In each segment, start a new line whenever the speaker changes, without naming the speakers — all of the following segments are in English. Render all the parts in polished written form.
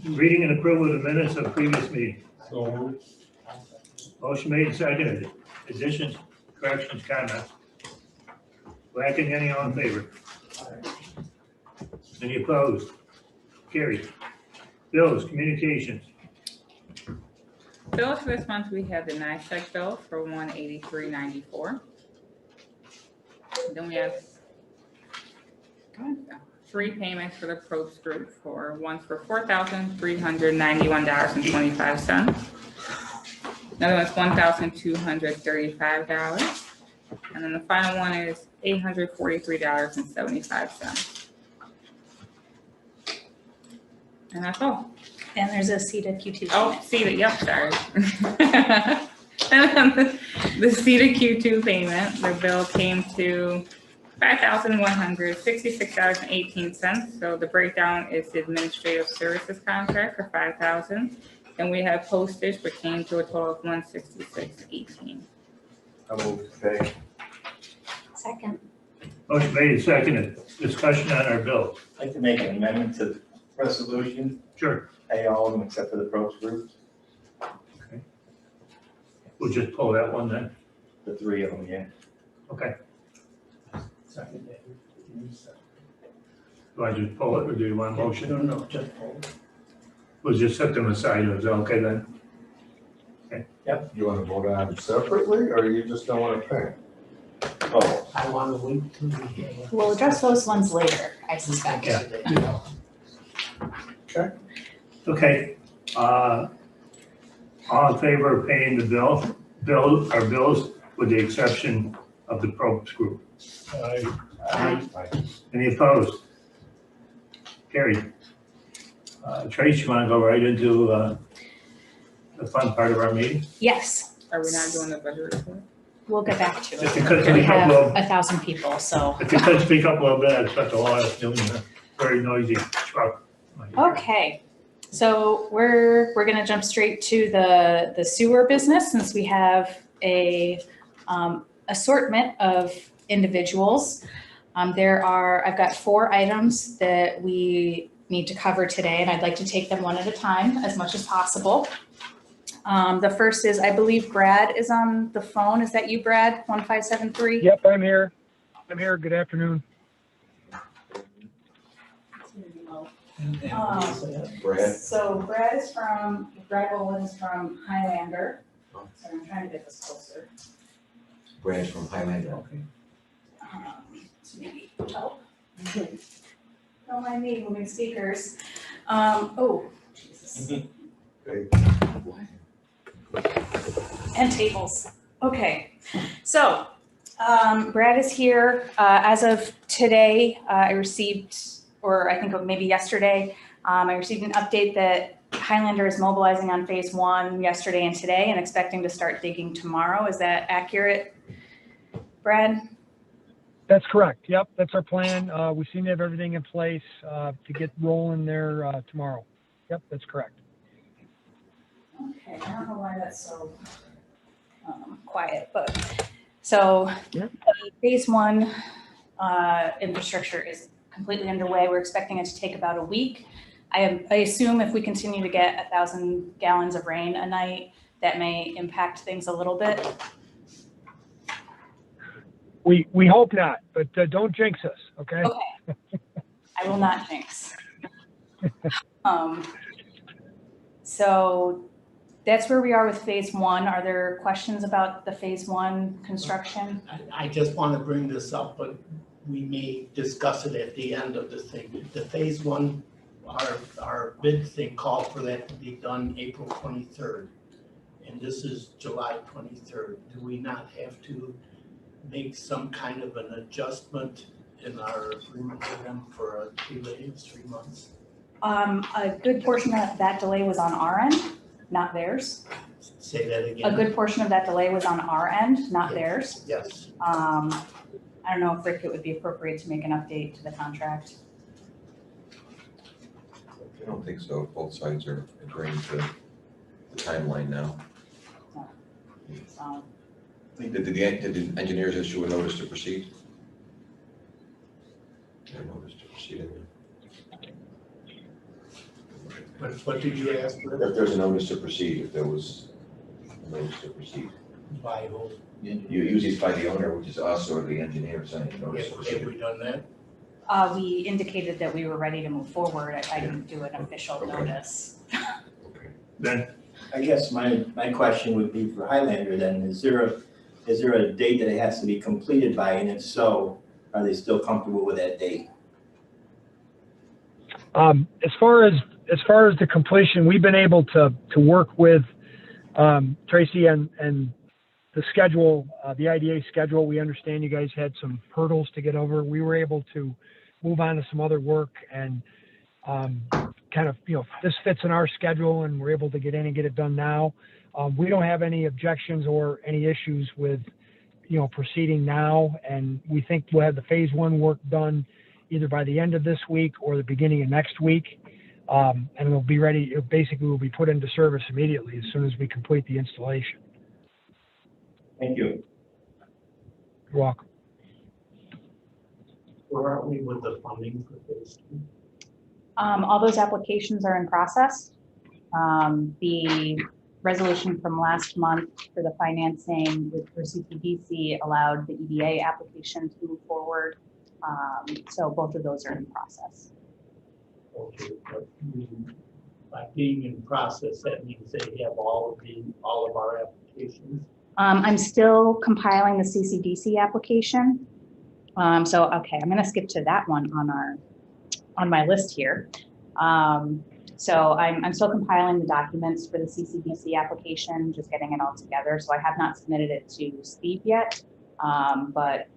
Reading and approval of the minutes of previous meeting.
So moved.
Motion made and seconded. Additions, corrections, comments? Lacking any, all in favor? Any opposed? Carried. Bills, communications.
Bills for this month, we have the NICEAG bill for $183.94. Then we have 3 payments for the probes group one's for $4,391.25. Another one's $1,235. And then the final one is $843.75. And that's all.
And there's a CCIDA Q2.
Oh, CCIDA, yep, sorry. And then the CCIDA Q2 payment, the bill came to $5,166.18. So the breakdown is the administrative services contract for $5,000. And we have postage, which came to a total of $166.18.
I move to pay.
Second.
Motion made and seconded. Discussion on our bills.
I'd like to make an amendment to the resolution,
Sure.
pay all of them except for the probes group,
We'll just pull that one then.
the 3 of them, yeah.
Okay.
Second.
Do I just pull it or do you want a motion?
No, just pull.
We'll just set them aside. Is that okay then?
You want to vote on them separately, or you just don't want to pay?
Oh,
I want to wait till we get.
We'll address those ones later, I suspect.
Yeah.
Okay.
Okay. All in favor of paying the bills with the exception of the probes group? Any opposed? Carried. Trace, you want to go right into the fun part of our meeting?
Yes,
Are we not doing the budget report?
we'll get back to
If you
it.
could
We
speak up a
have
little,
1,000 people, so.
if you could speak up a little bit, I expect a lot of doing a very noisy truck.
Okay, so we're gonna jump straight to the sewer business since we have a assortment of individuals. I've got 4 items that we need to cover today, and I'd like to take them one at a time as much as possible. The first is, I believe Brad is on the phone. Is that you, Brad, 1573?
Yep, I'm here. Good afternoon.
Brad?
So Brad Boland is from Highlander. So I'm trying to get this closer.
Brad's from Highlander.
To maybe help. Don't mind me moving speakers. Oh, Jesus. And tables. Okay, so Brad is here. As of today, I received, or I think maybe yesterday, I received an update that Highlander is mobilizing on phase 1 yesterday and today and expecting to start digging tomorrow. Is that accurate, Brad?
That's correct. Yep, that's our plan. We seem to have everything in place to get rolling there tomorrow. Yep, that's correct.
Okay, I don't know why that's so quiet, but so phase 1 infrastructure is completely underway. We're expecting it to take about a week. I assume if we continue to get 1,000 gallons of rain a night, that may impact things a little bit.
We hope not, but don't jinx us, okay?
Okay, I will not jinx. So that's where we are with phase 1. Are there questions about the phase 1 construction?
I just want to bring this up, but we may discuss it at the end of the thing. The phase 1, our bid thing called for that to be done April 23rd. And this is July 23rd. Do we not have to make some kind of an adjustment in our agreement with them for a delay of 3 months?
A good portion of that delay was on our end, not theirs.
Say that
A
again.
good portion of that delay was on our end, not theirs.
Yes.
I don't know if Rick, it would be appropriate to make an update to the contract.
I don't think so. Both sides are agreeing to the timeline now.
So,
Did the engineers issue a notice to proceed? A notice to proceed.
What did you ask for?
If there's a notice to proceed, if there was a notice to proceed.
By who?
You usually it's by the owner, which is us or the engineer sending a notice to
Have
proceed.
we done that?
We indicated that we were ready to move forward. I didn't do an official
Okay.
notice.
Okay.
Ben,
I guess my question would be for Highlander then, is there a date that it has to be completed by, and if so, are they still comfortable with that date?
As far as the completion, we've been able to work with Tracy and the schedule, the IDA schedule. We understand you guys had some hurdles to get over. We were able to move on to some other work and kind of, this fits in our schedule and we're able to get in and get it done now. We don't have any objections or any issues with, proceeding now. And we think we'll have the phase 1 work done either by the end of this week or the beginning of next week. And it'll be ready, basically will be put into service immediately as soon as we complete the installation.
Thank you.
You're welcome.
Where are we with the funding for phase 2?
All those applications are in process. The resolution from last month for the financing for CPDC allowed the EDA application to move forward. So both of those are in process.
Okay, but by being in process, that means they have all of our applications.
I'm still compiling the CCDC application. Okay, I'm going to skip to that one on my list here. So I'm still compiling the documents for the CCDC application, just getting it all together. So I have not submitted it to Steve yet, but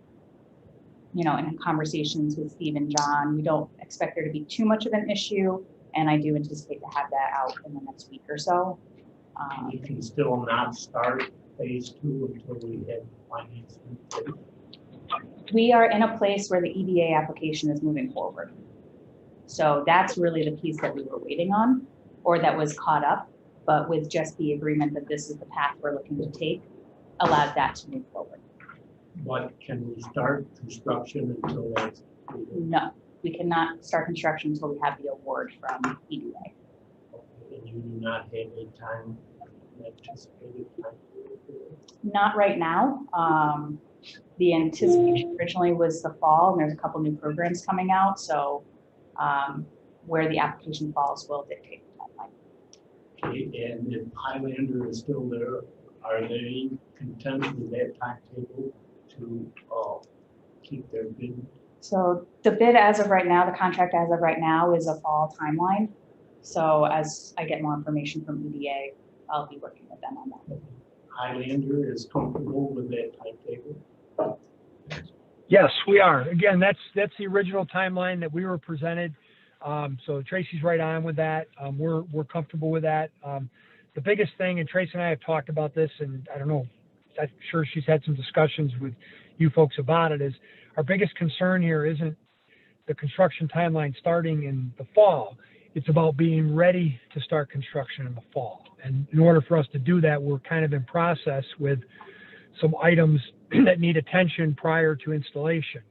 in conversations with Steve and John, we don't expect there to be too much of an issue, and I do anticipate to have that out in the next week or so.
We can still not start phase 2 until we have financing.
We are in a place where the EDA application is moving forward. So that's really the piece that we were waiting on, or that was caught up, but with just the agreement that this is the path we're looking to take, allowed that to move forward.
But can we start construction until that's completed?
No, we cannot start construction until we have the award from EDA.
And you do not have any time, anticipated time?
Not right now. The anticipation originally was the fall, and there's a couple new programs coming out. So where the application falls will dictate the timeline.
Okay, and if Highlander is still there, are they content with that timetable to keep their bid?
So the bid as of right now, the contract as of right now is a fall timeline. So as I get more information from EDA, I'll be working with them on that.
Highlander is comfortable with that timetable?
Yes, we are. Again, that's the original timeline that we were presented. So Tracy's right on with that. We're comfortable with that. The biggest thing, and Tracy and I have talked about this, and I don't know, I'm sure she's had some discussions with you folks about it, is our biggest concern here isn't the construction timeline starting in the fall. It's about being ready to start construction in the fall. And in order for us to do that, we're kind of in process with some items that need attention prior to installation.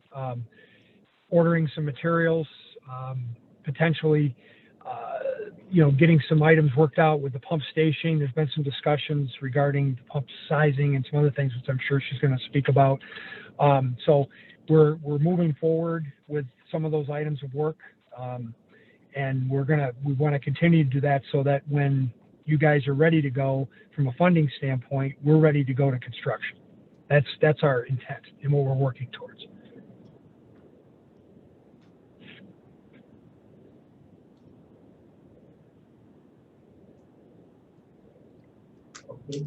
Ordering some materials, potentially, getting some items worked out with the pump station. There's been some discussions regarding the pump sizing and some other things, which I'm sure she's going to speak about. So we're moving forward with some of those items of work. And we want to continue to do that so that when you guys are ready to go from a funding standpoint, we're ready to go to construction. That's our intent and what we're working towards.
Okay.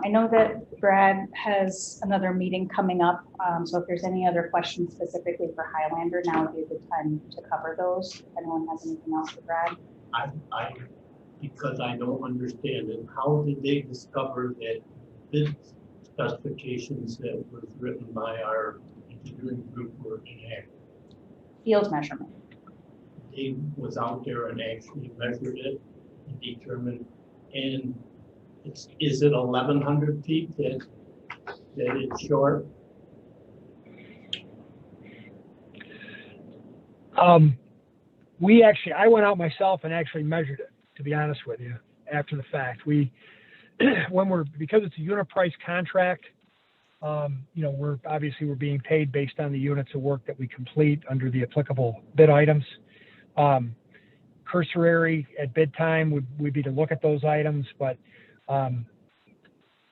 I know that Brad has another meeting coming up. So if there's any other questions specifically for Highlander, now would be a good time to cover those. If anyone has anything else for Brad.
Because I don't understand it, how did they discover that bid specifications that was written by our engineering group were inaccurate?
Field measurement.
They was out there and actually measured it and determined, and is it 1,100 feet that it's short?
I went out myself and actually measured it, to be honest with you, after the fact. Because it's a unit price contract, we're being paid based on the units of work that we complete under the applicable bid items. Cursory at bid time would be to look at those items, but I'm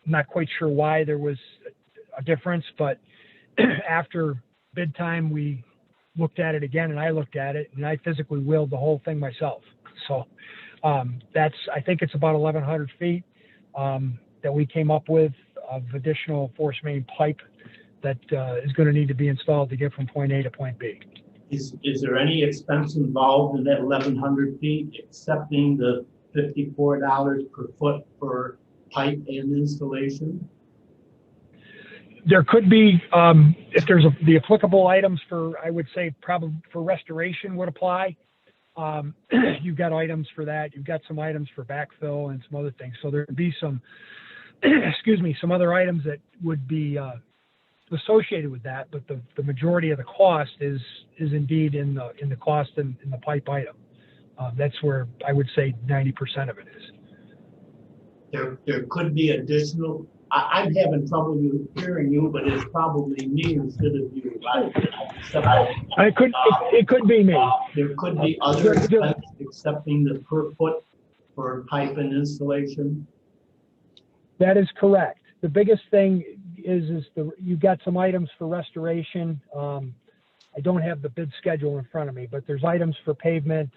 not quite sure why there was a difference, but after bid time, we looked at it again, and I looked at it, and I physically wheeled the whole thing myself. So I think it's about 1,100 feet that we came up with of additional force main pipe that is going to need to be installed to get from point A to point B.
Is there any expense involved in that 1,100 feet, excepting the $54 per foot for pipe and installation?
There could be, if there's the applicable items for, I would say probably for restoration would apply. You've got items for that. You've got some items for backfill and some other things. So there'd be some, some other items that would be associated with that. But the majority of the cost is indeed in the cost in the pipe item. That's where I would say 90% of it is.
There could be additional. I'm having trouble hearing you, but it's probably me instead of you.
It could be me.
There could be other expenses excepting the per foot for pipe and installation.
That is correct. The biggest thing is you've got some items for restoration. I don't have the bid schedule in front of me, but there's items for pavement.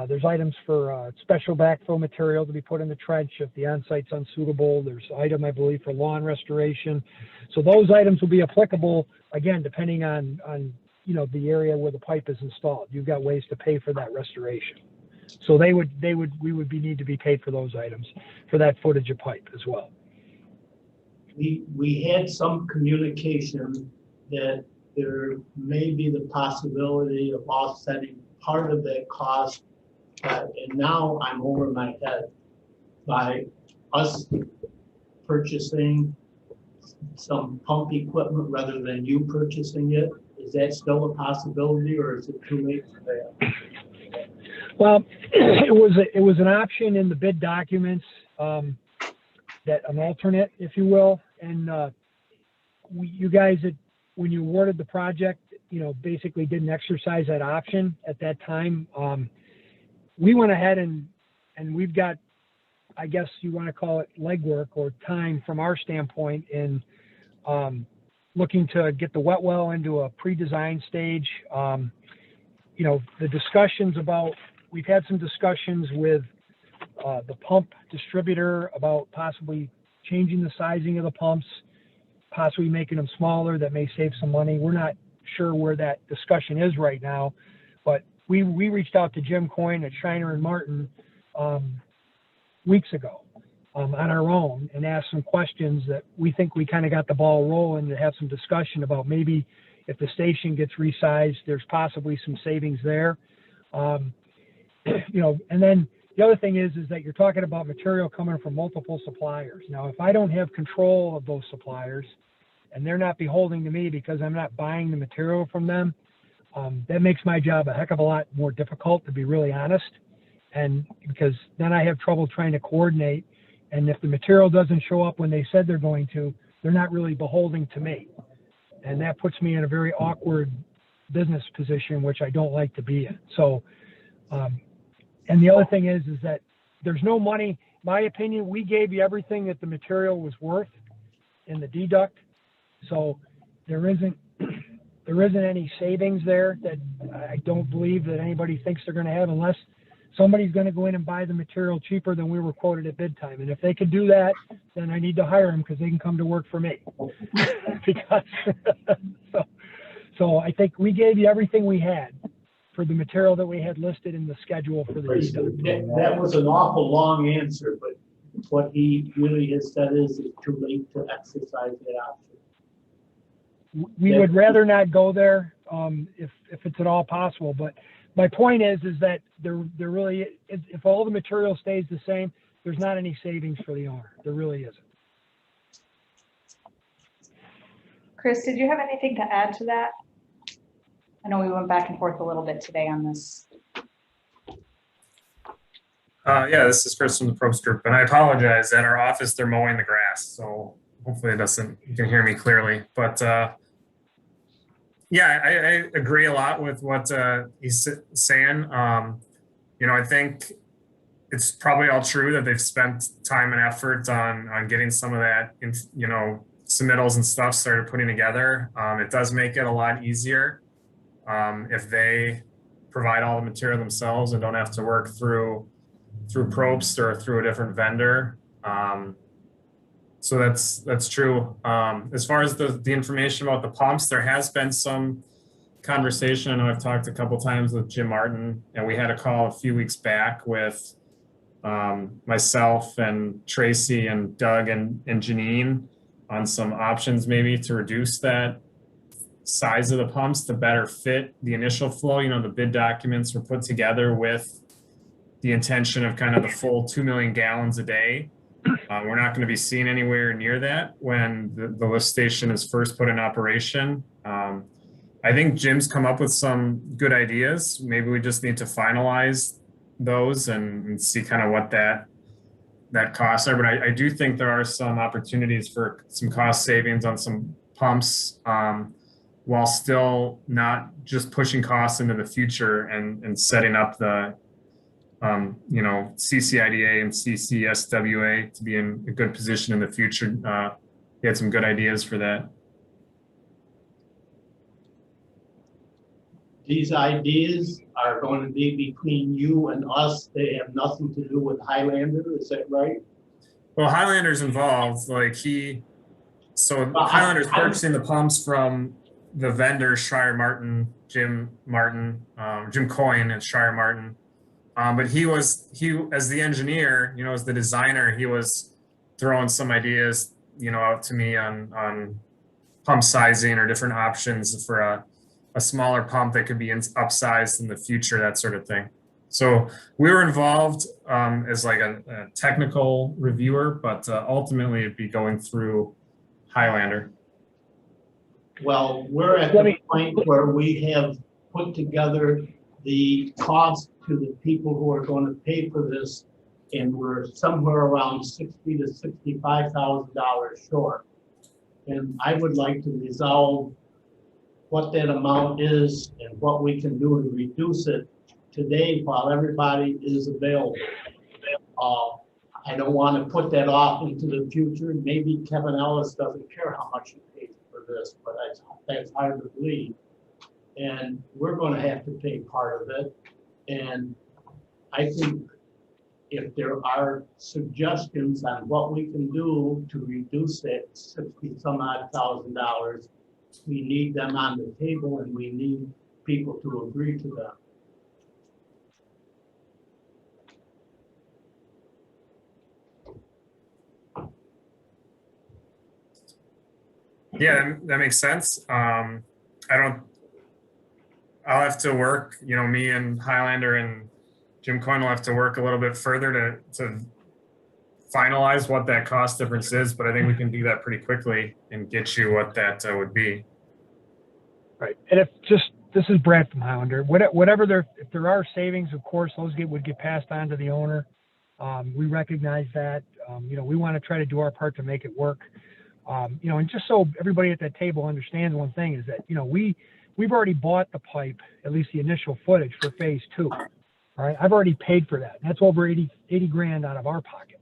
There's items for special backfill material to be put in the trench if the on-site's unsuitable. There's an item, I believe, for lawn restoration. So those items will be applicable, again, depending on the area where the pipe is installed. You've got ways to pay for that restoration. So we would need to be paid for those items, for that footage of pipe as well.
We had some communication that there may be the possibility of offsetting part of that cost. And now I'm over my head by us purchasing some pump equipment rather than you purchasing it. Is that still a possibility, or is it too late for that?
Well, it was an option in the bid documents, that an alternate, if you will, and you guys, when you awarded the project, basically didn't exercise that option at that time. We went ahead and we've got, I guess you want to call it legwork or time from our standpoint in looking to get the wet well into a pre-design stage. The discussions we've had some discussions with the pump distributor about possibly changing the sizing of the pumps, possibly making them smaller. That may save some money. We're not sure where that discussion is right now, but we reached out to Jim Coyne at Shiner and Martin weeks ago on our own and asked some questions that we think we kind of got the ball rolling to have some discussion about. Maybe if the station gets resized, there's possibly some savings there. And then the other thing is that you're talking about material coming from multiple suppliers. Now, if I don't have control of those suppliers and they're not beholden to me because I'm not buying the material from them, that makes my job a heck of a lot more difficult, to be really honest. And because then I have trouble trying to coordinate. And if the material doesn't show up when they said they're going to, they're not really beholden to me. And that puts me in a very awkward business position, which I don't like to be in. So, and the other thing is that there's no money. My opinion, we gave you everything that the material was worth in the deduct. So there isn't any savings there that I don't believe that anybody thinks they're going to have, unless somebody's going to go in and buy the material cheaper than we were quoted at bid time. And if they could do that, then I need to hire them because they can come to work for me. Because so I think we gave you everything we had for the material that we had listed in the schedule for the deduct.
That was an awful long answer, but what he really has said is it's too late to exercise that option.
We would rather not go there if it's at all possible. But my point is that there really, if all the material stays the same, there's not any savings for the owner. There really isn't.
Chris, did you have anything to add to that? I know we went back and forth a little bit today on this.
Yeah, this is Chris from the Probst Group, and I apologize. At our office, they're mowing the grass, so hopefully you can hear me clearly. But yeah, I agree a lot with what he's saying. I think it's probably all true that they've spent time and effort on getting some of that, submittals and stuff started putting together. It does make it a lot easier if they provide all the material themselves and don't have to work through Probst or through a different vendor. So that's true. As far as the information about the pumps, there has been some conversation. I know I've talked a couple times with Jim Martin, and we had a call a few weeks back with myself and Tracy and Doug and Janine on some options maybe to reduce that size of the pumps to better fit the initial flow. The bid documents were put together with the intention of kind of the full 2 million gallons a day. We're not going to be seeing anywhere near that when the lift station is first put in operation. I think Jim's come up with some good ideas. Maybe we just need to finalize those and see kind of what that costs are. But I do think there are some opportunities for some cost savings on some pumps while still not just pushing costs into the future and setting up the CCIDA and CCSWA to be in a good position in the future. He had some good ideas for that.
These ideas are going to be between you and us. They have nothing to do with Highlander, is that right?
Well, Highlander's involved. Highlander's purchasing the pumps from the vendor, Schreier Martin, Jim Coyne at Schreier Martin. But he as the engineer, as the designer, he was throwing some ideas, out to me on pump sizing or different options for a smaller pump that could be upsized in the future, that sort of thing. So we were involved as like a technical reviewer, but ultimately it'd be going through Highlander.
Well, we're at the point where we have put together the cost to the people who are going to pay for this, and we're somewhere around $60,000 to $65,000 short. And I would like to resolve what that amount is and what we can do to reduce it today while everybody is available. I don't want to put that off into the future. Maybe Kevin Ellis doesn't care how much he pays for this, but that's hard to believe. And we're going to have to pay part of it. And I think if there are suggestions on what we can do to reduce that $60,000, we need them on the table and we need people to agree to them.
Yeah, that makes sense. I'll have to work, me and Highlander and Jim Coyne will have to work a little bit further to finalize what that cost difference is, but I think we can do that pretty quickly and get you what that would be.
Right. And this is Brad from Highlander. If there are savings, of course, those would get passed on to the owner. We recognize that. We want to try to do our part to make it work. And just so everybody at that table understands one thing is that, we've already bought the pipe, at least the initial footage for phase 2. All right. I've already paid for that. That's over 80 grand out of our pocket.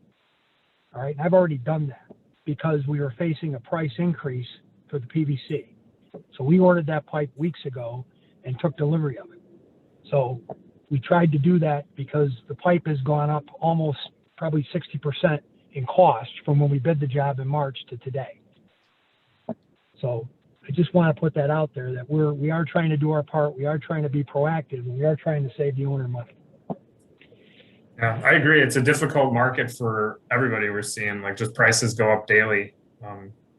All right. I've already done that because we were facing a price increase for the PVC. So we ordered that pipe weeks ago and took delivery of it. So we tried to do that because the pipe has gone up almost probably 60% in cost from when we bid the job in March to today. So I just want to put that out there that we are trying to do our part. We are trying to be proactive, and we are trying to save the owner money.
Yeah, I agree. It's a difficult market for everybody. We're seeing just prices go up daily.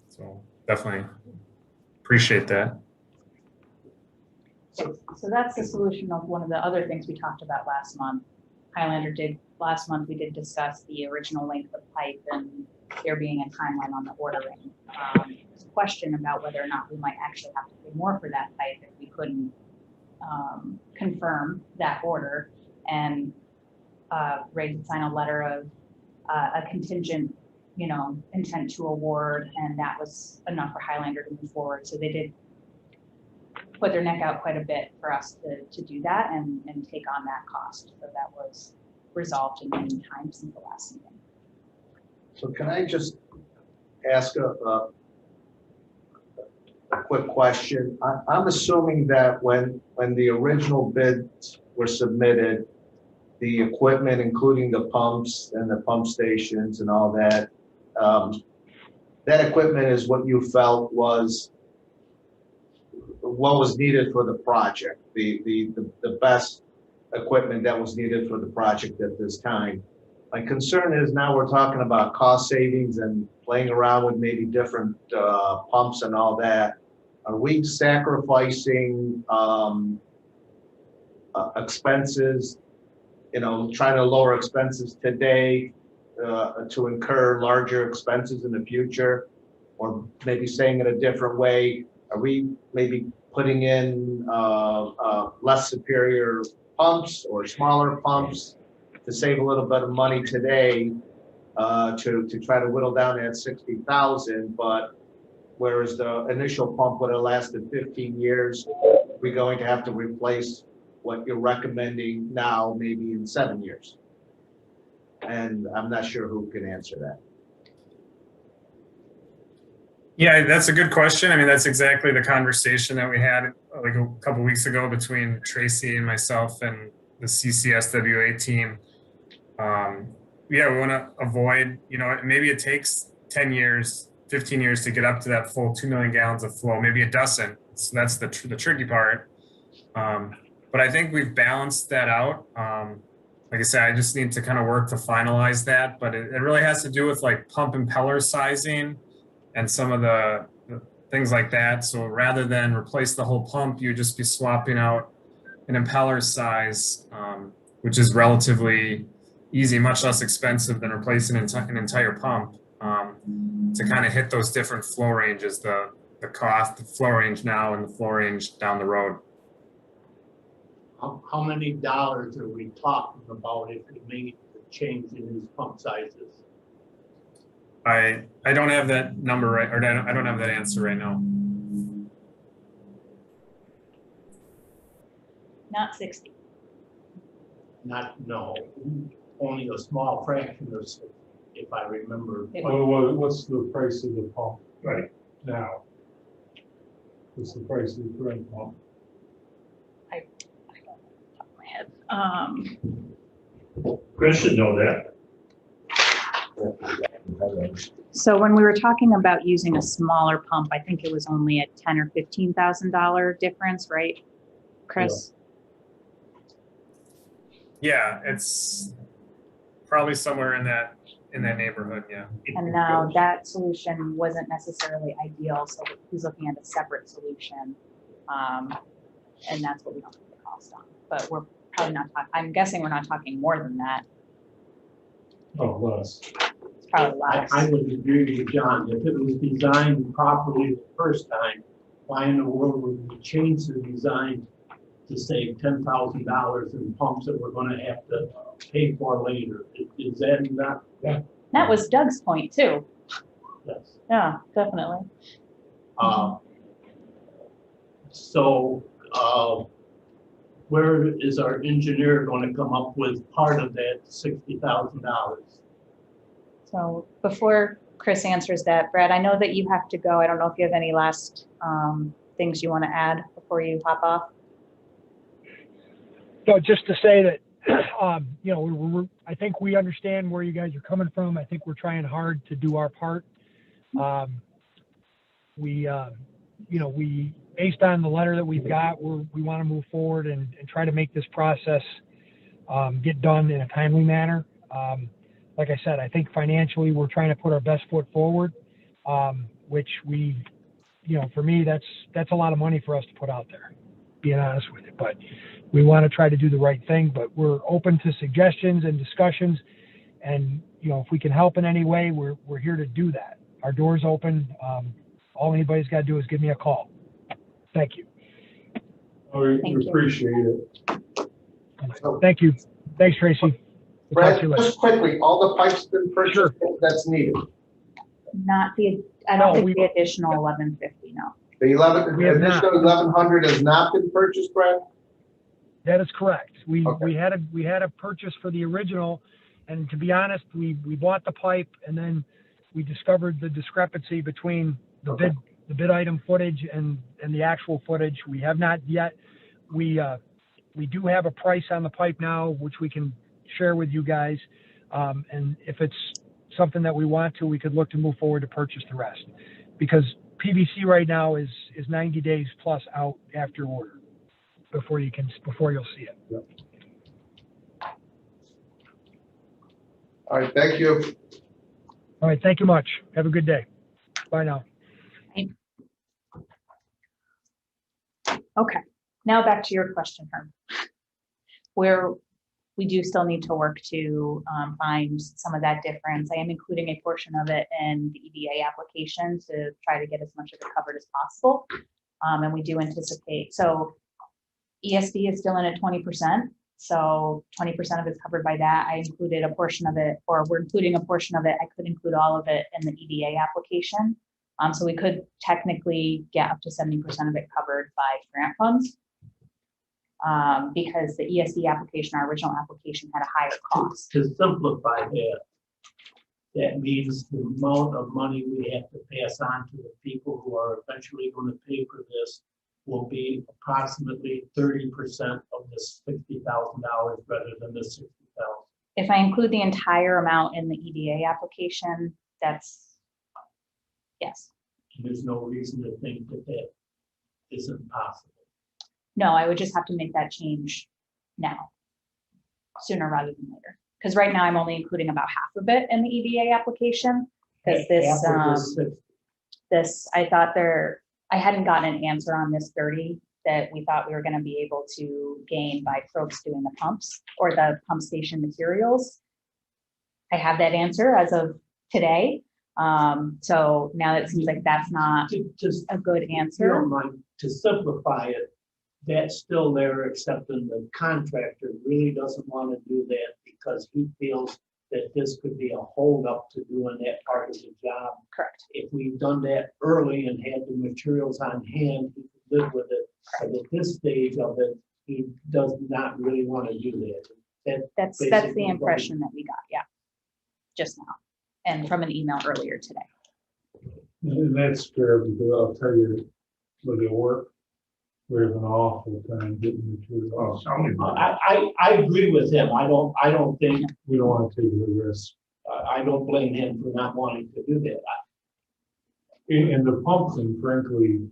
So definitely appreciate that.
So that's the solution of one of the other things we talked about last month. Last month we did discuss the original length of pipe and there being a timeline on the ordering. There's a question about whether or not we might actually have to pay more for that pipe if we couldn't confirm that order. And ready to sign a letter of a contingent, intent to award, and that was enough for Highlander to move forward. So they did put their neck out quite a bit for us to do that and take on that cost. So that was resolved in the meantime since the last meeting.
So can I just ask a quick question? I'm assuming that when the original bids were submitted, the equipment, including the pumps and the pump stations and all that, that equipment is what you felt was what was needed for the project, the best equipment that was needed for the project at this time. My concern is now we're talking about cost savings and playing around with maybe different pumps and all that. Are we sacrificing expenses, trying to lower expenses today to incur larger expenses in the future? Or maybe saying it a different way, are we maybe putting in less superior pumps or smaller pumps to save a little bit of money today to try to whittle down that 60,000, but whereas the initial pump would have lasted 15 years, we're going to have to replace what you're recommending now, maybe in 7 years? And I'm not sure who can answer that.
Yeah, that's a good question. I mean, that's exactly the conversation that we had like a couple weeks ago between Tracy and myself and the CCSWA team. Yeah, we want to avoid, maybe it takes 10 years, 15 years to get up to that full 2 million gallons of flow. Maybe it doesn't. So that's the tricky part. But I think we've balanced that out. Like I said, I just need to kind of work to finalize that. But it really has to do with like pump impeller sizing and some of the things like that. So rather than replace the whole pump, you just be swapping out an impeller size, which is relatively easy, much less expensive than replacing an entire pump, to kind of hit those different flow ranges, the cost, the flow range now and the flow range down the road.
How many dollars are we talking about if we made the change in these pump sizes?
I don't have that number right, or I don't have that answer right now.
Not 60.
No, only a small fraction of 60, if I remember.
Well, what's the price of the pump
Right.
now? What's the price of the current pump?
I don't know off the top of my head.
Chris should know that.
So when we were talking about using a smaller pump, I think it was only a $10,000 or $15,000 difference, right, Chris?
Yeah, it's probably somewhere in that neighborhood. Yeah.
And now that solution wasn't necessarily ideal, so he's looking at a separate solution, and that's what we don't put the cost on. But we're probably not talking. I'm guessing we're not talking more than that.
Oh, less.
It's probably less.
I would agree with John. If it was designed properly the first time, why in the world would we change the design to save $10,000 in pumps that we're going to have to pay for later? Is that not? Yeah.
That was Doug's point too.
Yes.
Yeah, definitely.
Where is our engineer going to come up with part of that $60,000?
So before Chris answers that, Brad, I know that you have to go. I don't know if you have any last things you want to add before you hop off.
So just to say that, I think we understand where you guys are coming from. I think we're trying hard to do our part. We based on the letter that we've got, we want to move forward and try to make this process get done in a timely manner. Like I said, I think financially we're trying to put our best foot forward, which for me, that's a lot of money for us to put out there, being honest with you. But we want to try to do the right thing, but we're open to suggestions and discussions. And, if we can help in any way, we're here to do that. Our door's open. All anybody's got to do is give me a call. Thank you.
We
Thank you.
appreciate it.
Thank you. Thanks, Tracy. We'll talk to
Brad,
you later.
just quickly, all the pipes been purchased that's needed?
Not the, I
No,
don't think the additional 1150, no.
The 11,
We have
the
not.
additional 1,100 has not been purchased, Brad?
That is correct. We
Okay.
had a purchase for the original, and to be honest, we bought the pipe, and then we discovered the discrepancy between the bid item footage and the actual footage. We have not yet. We do have a price on the pipe now, which we can share with you guys. And if it's something that we want to, we could look to move forward to purchase the rest. Because PVC right now is 90 days plus out after order before you'll see it.
All right, thank you.
All right, thank you much. Have a good day. Bye now.
Okay, now back to your question, Herm. Where we do still need to work to find some of that difference. I am including a portion of it in the EDA application to try to get as much of it covered as possible. And we do anticipate, so ESD is still in at 20%. So 20% of it's covered by that. I included a portion of it, or we're including a portion of it. I could include all of it in the EDA application. So we could technically get up to 70% of it covered by grant funds. Because the ESD application, our original application, had a higher cost.
To simplify that means the amount of money we have to pass on to the people who are eventually going to pay for this will be approximately 30% of this $60,000 rather than the $60,000.
If I include the entire amount in the EDA application, that's, yes.
And there's no reason to think that that isn't possible.
No, I would just have to make that change now, sooner rather than later. Because right now I'm only including about half of it in the EDA application. Because this, I thought I hadn't gotten an answer on this 30 that we thought we were going to be able to gain by Probst doing the pumps or the pump station materials. I have that answer as of today. So now it seems like that's not a good answer.
To simplify it, that's still there, except that the contractor really doesn't want to do that because he feels that this could be a holdup to doing that part of the job.
Correct.
If we've done that early and had the materials on hand, he could live with it. But at this stage of it, he does not really want to do that.
That's the impression that we got, yeah, just now, and from an email earlier today.
And that's fair, because I'll tell you, with the work, we have an awful time getting material.
I agree with him. I don't think,
We don't want to take the risk.
I don't blame him for not wanting to do that.
And the pumping, frankly,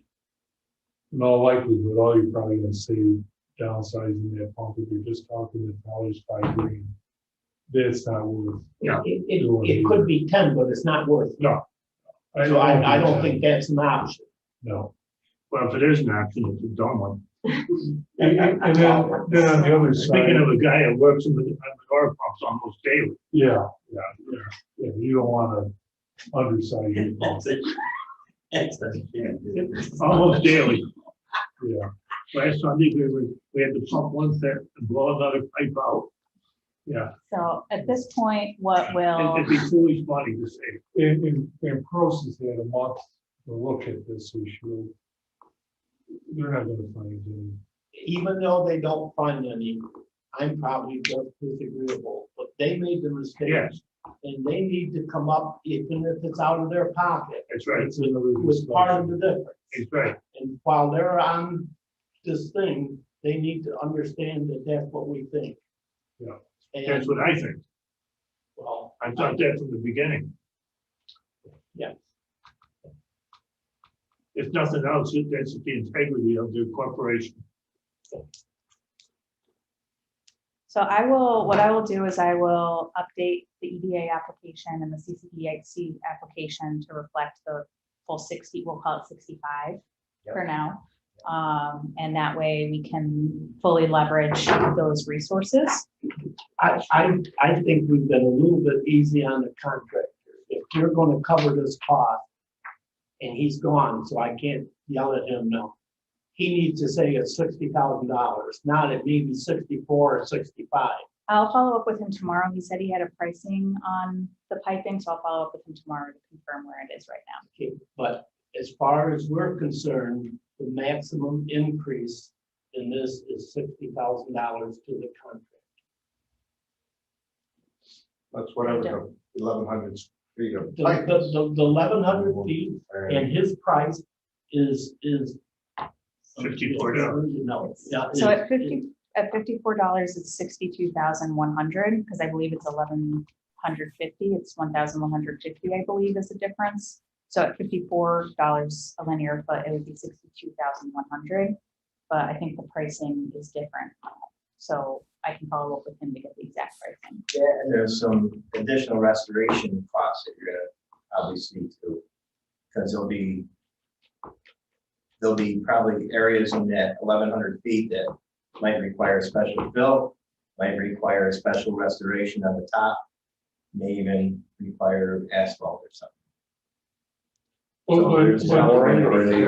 in all likelihood, all you're probably gonna save downsizing that pump, if you're just talking the dollars $5,000, that's not worth.
Yeah.
It could be 10, but it's not worth it.
No.
So I don't think that's an option.
No.
Well, if it is an option, it's a dumb one.
And then on the other side.
Speaking of a guy that works in the manure pumps almost daily.
Yeah, you don't wanna undersize your pump.
Almost daily.
Yeah,
Last Sunday, we had to pump one set and blow another pipe out. Yeah,
So at this point, what will,
it'd be foolish money to save.
and Prost has had a month to look at this issue. They're not gonna find any.
Even though they don't fund any, I'm probably just disagreeable, but they made the mistake.
Yes.
And they need to come up, even if it's out of their pocket.
That's right.
It's another
Was part of the
discussion.
difference.
That's right.
And while they're on this thing, they need to understand that that's what we think.
Yeah.
And,
That's what I think.
well,
I thought that from the beginning.
Yeah.
If nothing else, that's the integrity of the corporation.
so what I will do is I will update the EDA application and the CCIDA application to reflect the full 60, we'll call it 65 for now. And that way we can fully leverage those resources.
I think we've been a little bit easy on the contractor. If you're gonna cover this cost and he's gone, so I can't yell at him now. He needs to say it's $60,000, not it may be 64 or 65.
I'll follow up with him tomorrow. He said he had a pricing on the piping, so I'll follow up with him tomorrow to confirm where it is right now.
Okay, but as far as we're concerned, the maximum increase in this is $60,000 to the contract.
That's whatever the 1,100 feet of
The
pipe is.
1,100 feet and his price is.
$54.
No, yeah.
So at $54, it's 62,100, because I believe it's 1,150. It's 1,150, I believe, is the difference. So at $54 a linear foot, it would be 62,100. But I think the pricing is different. So I can follow up with him to get the exact pricing.
Yeah, and there's some additional restoration costs that you're gonna obviously too. Because there'll be probably areas in that 1,100 feet that might require special fill, might require a special restoration on the top, may even require asphalt or something.
Well,
Is it boring or are they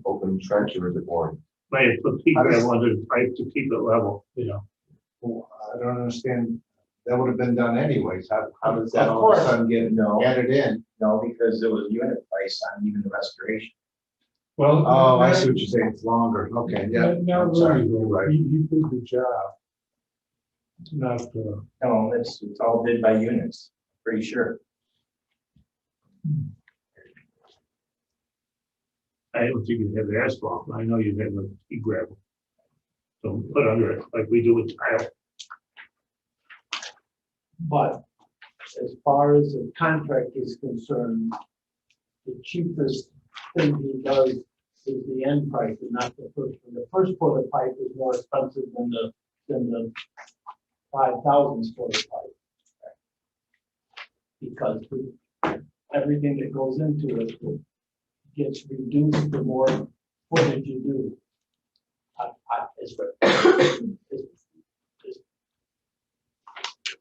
open trench or is it boring?
Might put peak gravel under the pipe to keep it level.
Well, I don't understand. That would have been done anyways. How does that
Of
all of a
course.
sudden get
No,
added in?
no, because there was unit price on even the restoration.
well.
Oh, I see what you're saying. It's longer. Okay, yeah.
Not
I'm sorry.
really,
You're
though.
right.
He did the job. Not,
No, it's all bid by units, pretty sure.
I don't think you'd have asphalt. I know you'd have a peak gravel. So put under it like we do with tile.
But as far as the contract is concerned, the cheapest thing he does is the end price and not the first one. The first foot of pipe is more expensive than the 5,000 foot of pipe. Because everything that goes into it gets reduced the more footage you do.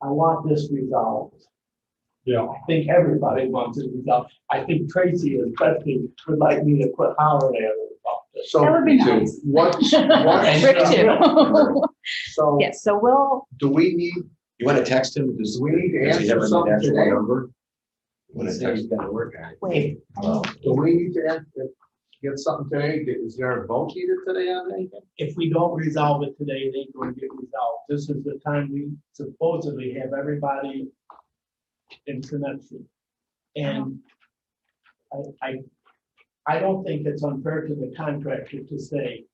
I want this resolved.
yeah.
I think everybody wants it resolved. I think Tracy especially would like me to quit hollering at her about this.
So
That would be nice.
what,
Rick too.
so
Yes, so we'll,
do we need,
You want to text him?
do we need to answer something today?
You want to text him?
work on it.
wait.
Do we need to get something today? Is there a vote needed today on anything?
If we don't resolve it today, they going to get resolved. This is the time we supposedly have everybody in connection. And I don't think it's unfair to the contractor to say,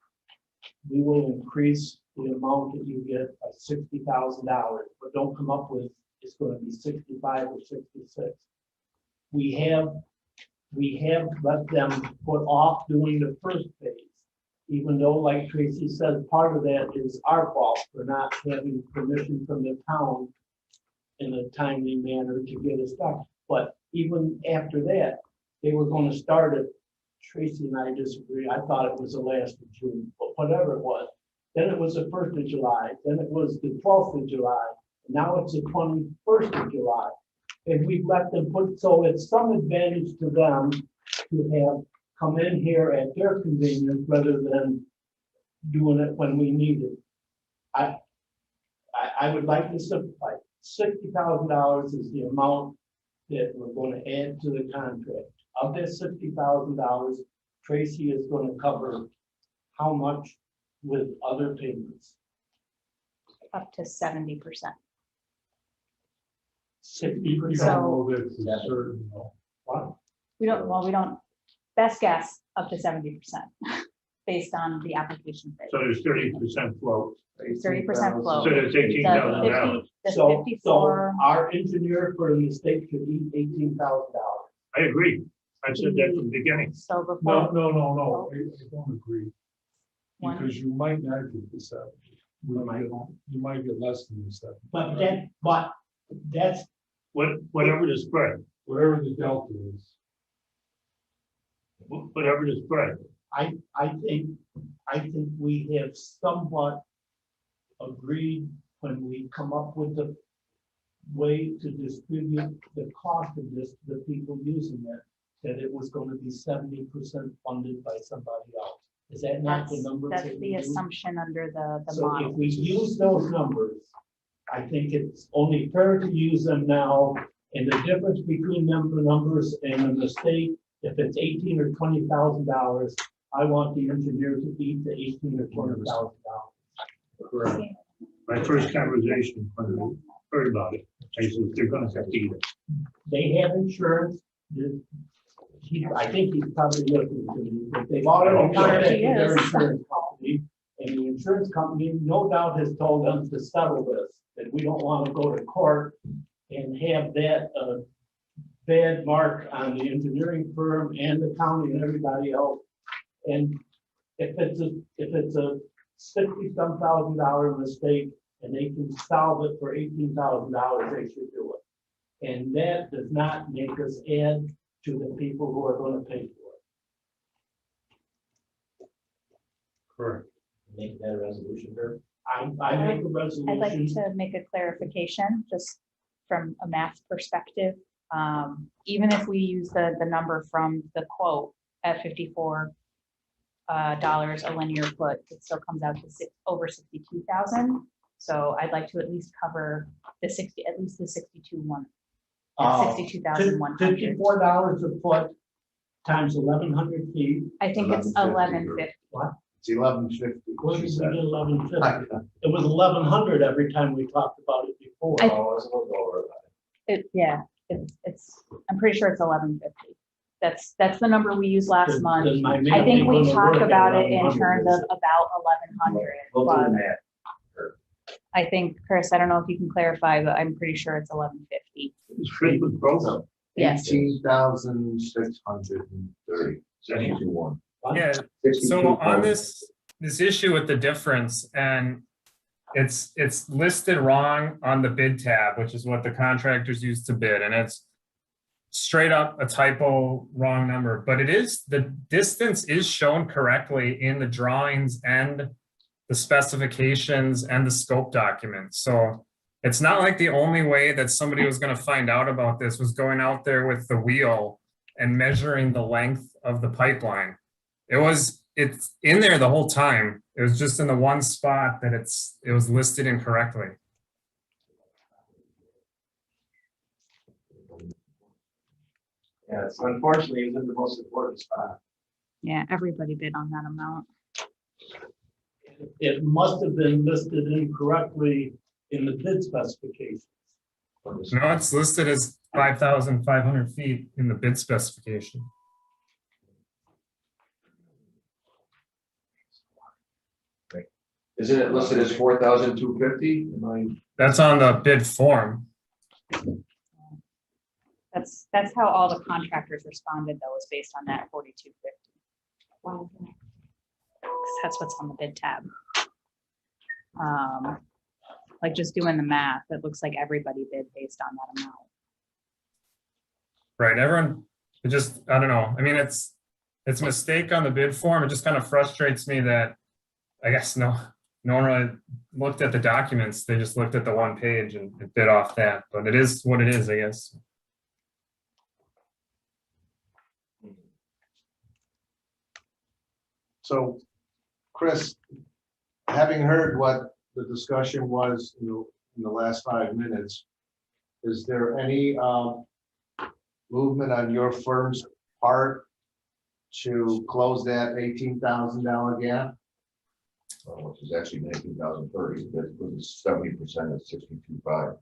we will increase the amount that you get of $60,000, but don't come up with, it's going to be 65 or 66. We have let them put off doing the first phase, even though, like Tracy said, part of that is our fault for not having permission from the town in a timely manner to get us done. But even after that, they were going to start it. Tracy and I disagree. I thought it was the last of June, but whatever it was. Then it was the 1st of July. Then it was the 12th of July. And now it's the 21st of July. And we've let them put, so it's some advantage to them to have come in here at their convenience rather than doing it when we need it. I would like to simplify. $60,000 is the amount that we're going to add to the contract. Of that $60,000, Tracy is going to cover how much with other payments?
Up to 70%.
60%.
You don't know that for certain, though.
What?
We don't, best guess, up to 70%, based on the application phase.
So there's 30% float.
30% flow.
So there's
The
$18,000.
50, the
So
54,
our engineer for the state could eat $18,000.
I agree. I said that from the beginning.
so
No,
before,
no, I don't agree.
One.
Because you might not get the 70. You might get less than the 70.
But that's,
Whatever the spread,
Whatever the delta is.
whatever the spread.
I think we have somewhat agreed when we come up with the way to distribute the cost of this to the people using it, that it was going to be 70% funded by somebody else. Is that not the numbers?
that's
that
the
we use?
assumption under the
So if
model.
we use those numbers, I think it's only fair to use them now, and the difference between them, the numbers and a mistake, if it's $18,000 or $20,000, I want the engineer to eat the $18,000 or $20,000.
Correct. My first conversation when I heard about it, I said, they're gonna have to eat it.
They have insurance. I think he's probably looking to me, but they've already contacted their insurance company. And the insurance company, no doubt, has told them to settle this, that we don't want to go to court and have that bad mark on the engineering firm and the county and everybody else. And if it's a $60-some thousand mistake and they can solve it for $18,000, they should do it. And that does not make us add to the people who are going to pay for it.
Correct.
Make that a resolution, Kurt?
I make a resolution.
I'd like to make a clarification, just from a math perspective. Even if we use the number from the quote at $54 a linear foot, it still comes out to over 62,000. So I'd like to at least cover the 62 one. At 62,100.
$54 a foot times 1,100 feet.
I think it's 1150.
What?
It's 1150.
What did we get 1150? It was 1,100 every time we talked about it before.
I'm pretty sure it's 1150. That's the number we used last month.
Then my
I think we
math
talked
ain't gonna
about
work
it
at
in terms of
1,100.
about 1,100.
We'll do
But
that.
I think, Chris, I don't know if you can clarify, but I'm pretty sure it's 1150.
It's free with program.
Yes.
18,630.
62-1.
Yeah, so on this issue with the difference, and it's listed wrong on the bid tab, which is what the contractors use to bid, and it's straight up a typo, wrong number, but the distance is shown correctly in the drawings and the specifications and the scope documents. So it's not like the only way that somebody was going to find out about this was going out there with the wheel and measuring the length of the pipeline. It's in there the whole time. It was just in the one spot that it was listed incorrectly.
Yeah, it's unfortunately, it was in the most important spot.
Yeah, everybody bid on that amount.
It must have been listed incorrectly in the bid specifications.
No, it's listed as 5,500 feet in the bid specification.
Isn't it listed as 4,250?
That's on the bid form.
That's how all the contractors responded, though, was based on that 4,250. That's what's on the bid tab. Like just doing the math, it looks like everybody bid based on that amount.
Right, everyone, I don't know. I mean, it's a mistake on the bid form. It just kind of frustrates me that I guess no one really looked at the documents. They just looked at the one page and bid off that, but it is what it is, I guess.
So, Chris, having heard what the discussion was in the last 5 minutes, is there any movement on your firm's part to close that $18,000 gap?
Which is actually 19,030, that was 70% of 62.5.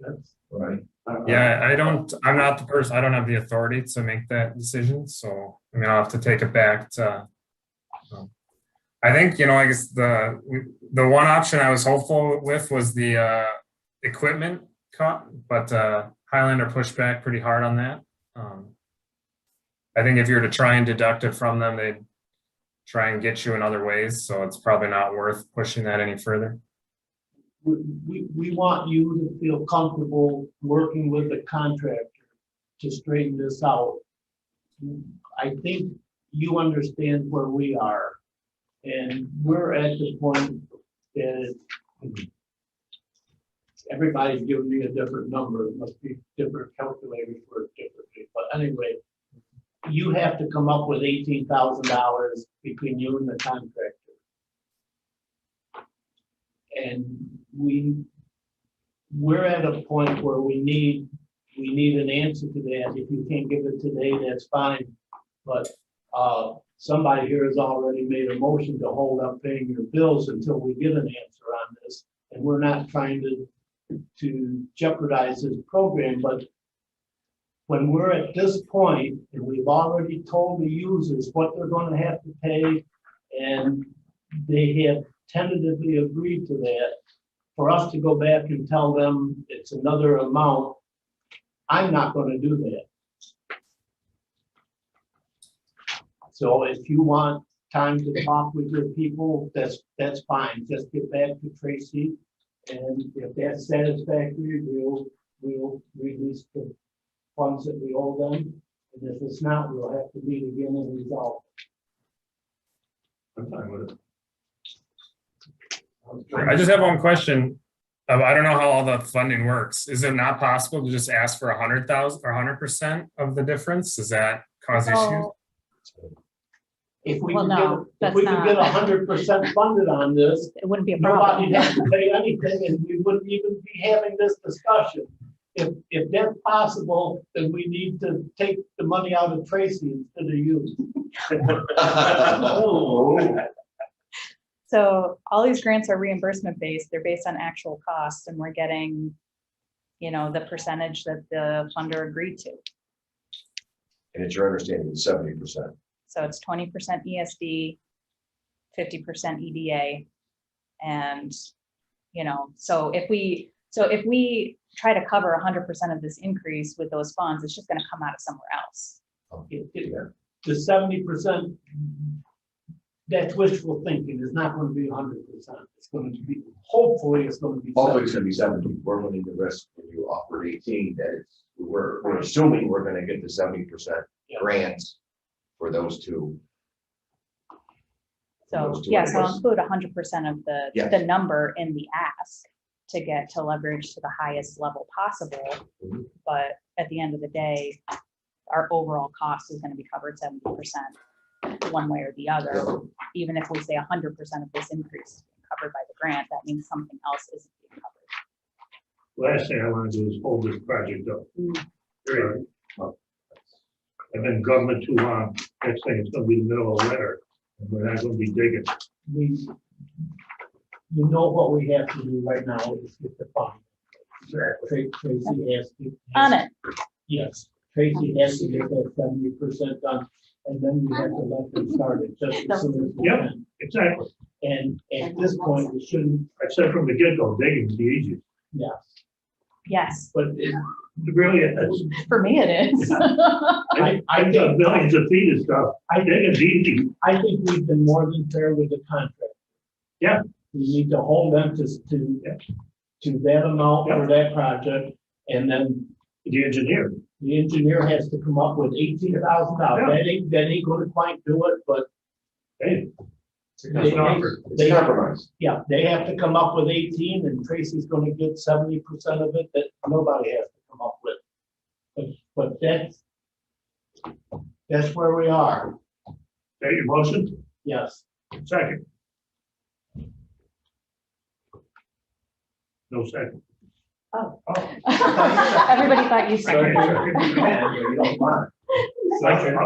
That's
right.
Yeah, I'm not the person, I don't have the authority to make that decision. So, I mean, I'll have to take it back to, I think, I guess the one option I was hopeful with was the equipment cut, but Highlander pushed back pretty hard on that. I think if you were to try and deduct it from them, they'd try and get you in other ways. So it's probably not worth pushing that any further.
We want you to feel comfortable working with the contractor to straighten this out. I think you understand where we are, and we're at the point that everybody's giving me a different number. It must be different calculators for it differently. But anyway, you have to come up with $18,000 between you and the contractor. And we're at a point where we need an answer to that. If you can't give it today, that's fine. But somebody here has already made a motion to hold up paying your bills until we get an answer on this. And we're not trying to jeopardize this program, but when we're at this point and we've already told the users what they're going to have to pay, and they have tentatively agreed to that, for us to go back and tell them it's another amount, I'm not going to do that. So if you want time to talk with your people, that's fine. Just get back to Tracy, and if that's satisfactory, we'll release the funds that we owe them. And if it's not, we'll have to meet again and resolve.
I'm fine with it.
I just have one question. I don't know how all the funding works. Is it not possible to just ask for 100,000 or 100% of the difference? Does that cause issues?
So,
If we
Well,
could
no,
get, if
that's
we could
not-
get 100% funded on this,
it wouldn't be a problem.
nobody'd have to pay anything, and we wouldn't even be having this discussion. If that's possible, then we need to take the money out of Tracy instead of you.
So all these grants are reimbursement based. They're based on actual costs, and we're getting, the percentage that the funder agreed to.
And it's your understanding it's 70%.
So it's 20% ESD, 50% EDA. And, so if we try to cover 100% of this increase with those funds, it's just gonna come out of somewhere else.
The 70%, that's wishful thinking. It's not going to be 100%. It's going to be, hopefully it's going to be.
Hopefully it's gonna be 70. We're running the risk when you offer 18 that we're assuming we're gonna get the 70% grants for those two.
So,
Those two
yes, I'll
areas.
include 100% of
Yes.
the number in the ask to get to leverage to the highest level possible.
Mhm.
But at the end of the day, our overall cost is gonna be covered 70% one way or the other. Even if we say 100% of this increase is being covered by the grant, that means something else isn't being covered.
Last thing I want to do is hold this project up. Period. I've been in government too long. Next thing, it's going to be the middle of winter, and we're not going to be digging.
What we have to do right now is get the fund. Tracy has to.
On it.
Yes, Tracy has to get that 70% done, and then we have to let them start it just as soon as we
Yep.
can.
Exactly.
And at this point, we shouldn't,
I said from the get-go, digging is the easiest.
Yes,
but
It really is.
for me it is.
I've done millions of feet of stuff. Digging's easy.
I think we've been more than fair with the contract.
Yeah.
We need to hold them to that amount for that project, and then
The engineer.
the engineer has to come up with $18,000. That ain't gonna quite do it, but
Hey,
It's an offer. It's a compromise.
yeah, they have to come up with 18, and Tracy's gonna get 70% of it that nobody has to come up with. But that's where we are,
that your motion?
yes.
Second. No second.
Oh.
Oh.
Everybody thought you
Sorry.
said.
You don't want.
I
second it.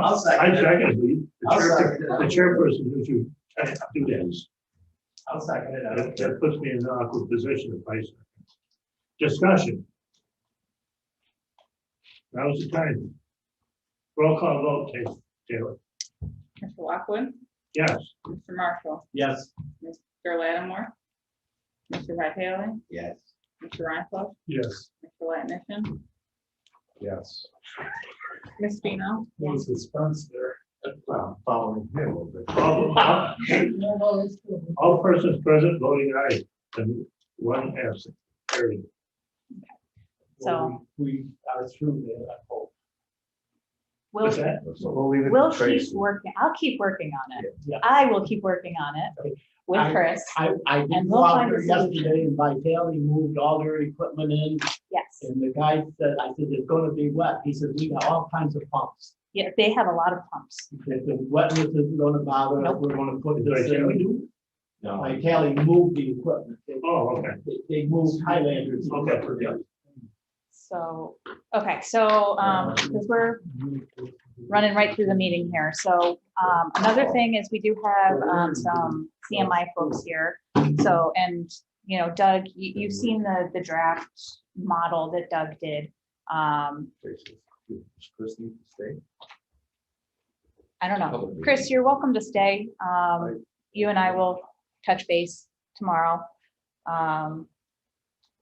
second it.
I'll second it.
The chairperson usually do that.
I'll second it.
That puts me in an awkward position if I second. Discussion. Now's the time. Roll call vote, Taylor.
Mr. Lockwood,
Yes.
Mr. Marshall,
Yes.
Mr. Lattimore, Mr. Vitale,
Yes.
Mr. Reinfeldt,
Yes.
Mr. Latinishon,
Yes.
Ms. Spino,
No suspense there.
Following him a little bit.
All persons present voting aye, and one absent. Carried.
So
We are through that, I hope.
What's
we'll,
that?
So we'll leave it
we'll
to
keep
Tracy.
working, I'll keep working on it.
Yeah.
I will keep working on it with Chris.
I did
And
go
we'll
out
find
there
a solution.
yesterday, and Vitale moved all their equipment in,
Yes,
and the guy said, I said, it's gonna be wet. He said, we got all kinds of pumps.
yeah, they have a lot of pumps.
He said, the wetness isn't gonna bother us.
Nope.
We're gonna put
Did I
this
tell
in.
you?
No,
Tally moved the equipment.
Oh, okay.
They moved Highlanders.
Okay, yeah.
So, okay, so, because we're running right through the meeting here. So, another thing is we do have, some CMI folks here. So, and, you know, Doug, you've seen the draft model that Doug did.
Chris need to stay?
I don't know. Chris, you're welcome to stay. You and I will touch base tomorrow,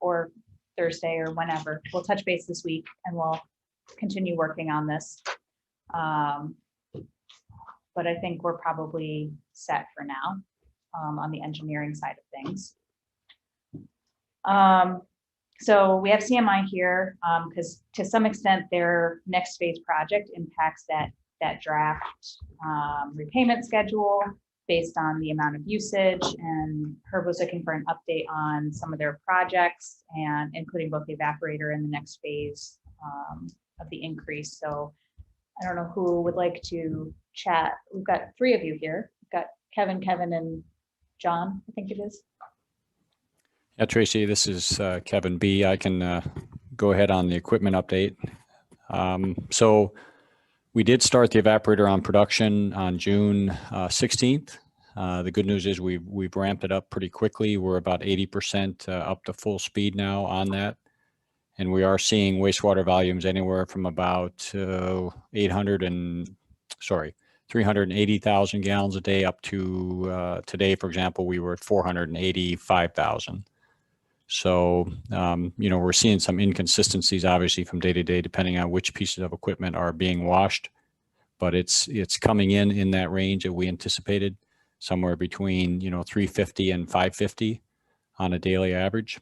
or Thursday or whenever. We'll touch base this week and we'll continue working on this. But I think we're probably set for now, on the engineering side of things. So we have CMI here, because to some extent their next phase project impacts that draft repayment schedule based on the amount of usage, and Herb was looking for an update on some of their projects and including both the evaporator and the next phase of the increase. So I don't know who would like to chat. We've got 3 of you here. We've got Kevin, and John, I think it is.
Yeah, Tracy, this is Kevin B. I can go ahead on the equipment update. So we did start the evaporator on production on June 16th. The good news is we've ramped it up pretty quickly. We're about 80% up to full speed now on that. And we are seeing wastewater volumes anywhere from about 380,000 gallons a day up to today, for example, we were at 485,000. So, you know, we're seeing some inconsistencies obviously from day to day, depending on which pieces of equipment are being washed, but it's coming in that range that we anticipated, somewhere between, you know, 350 and 550 on a daily average.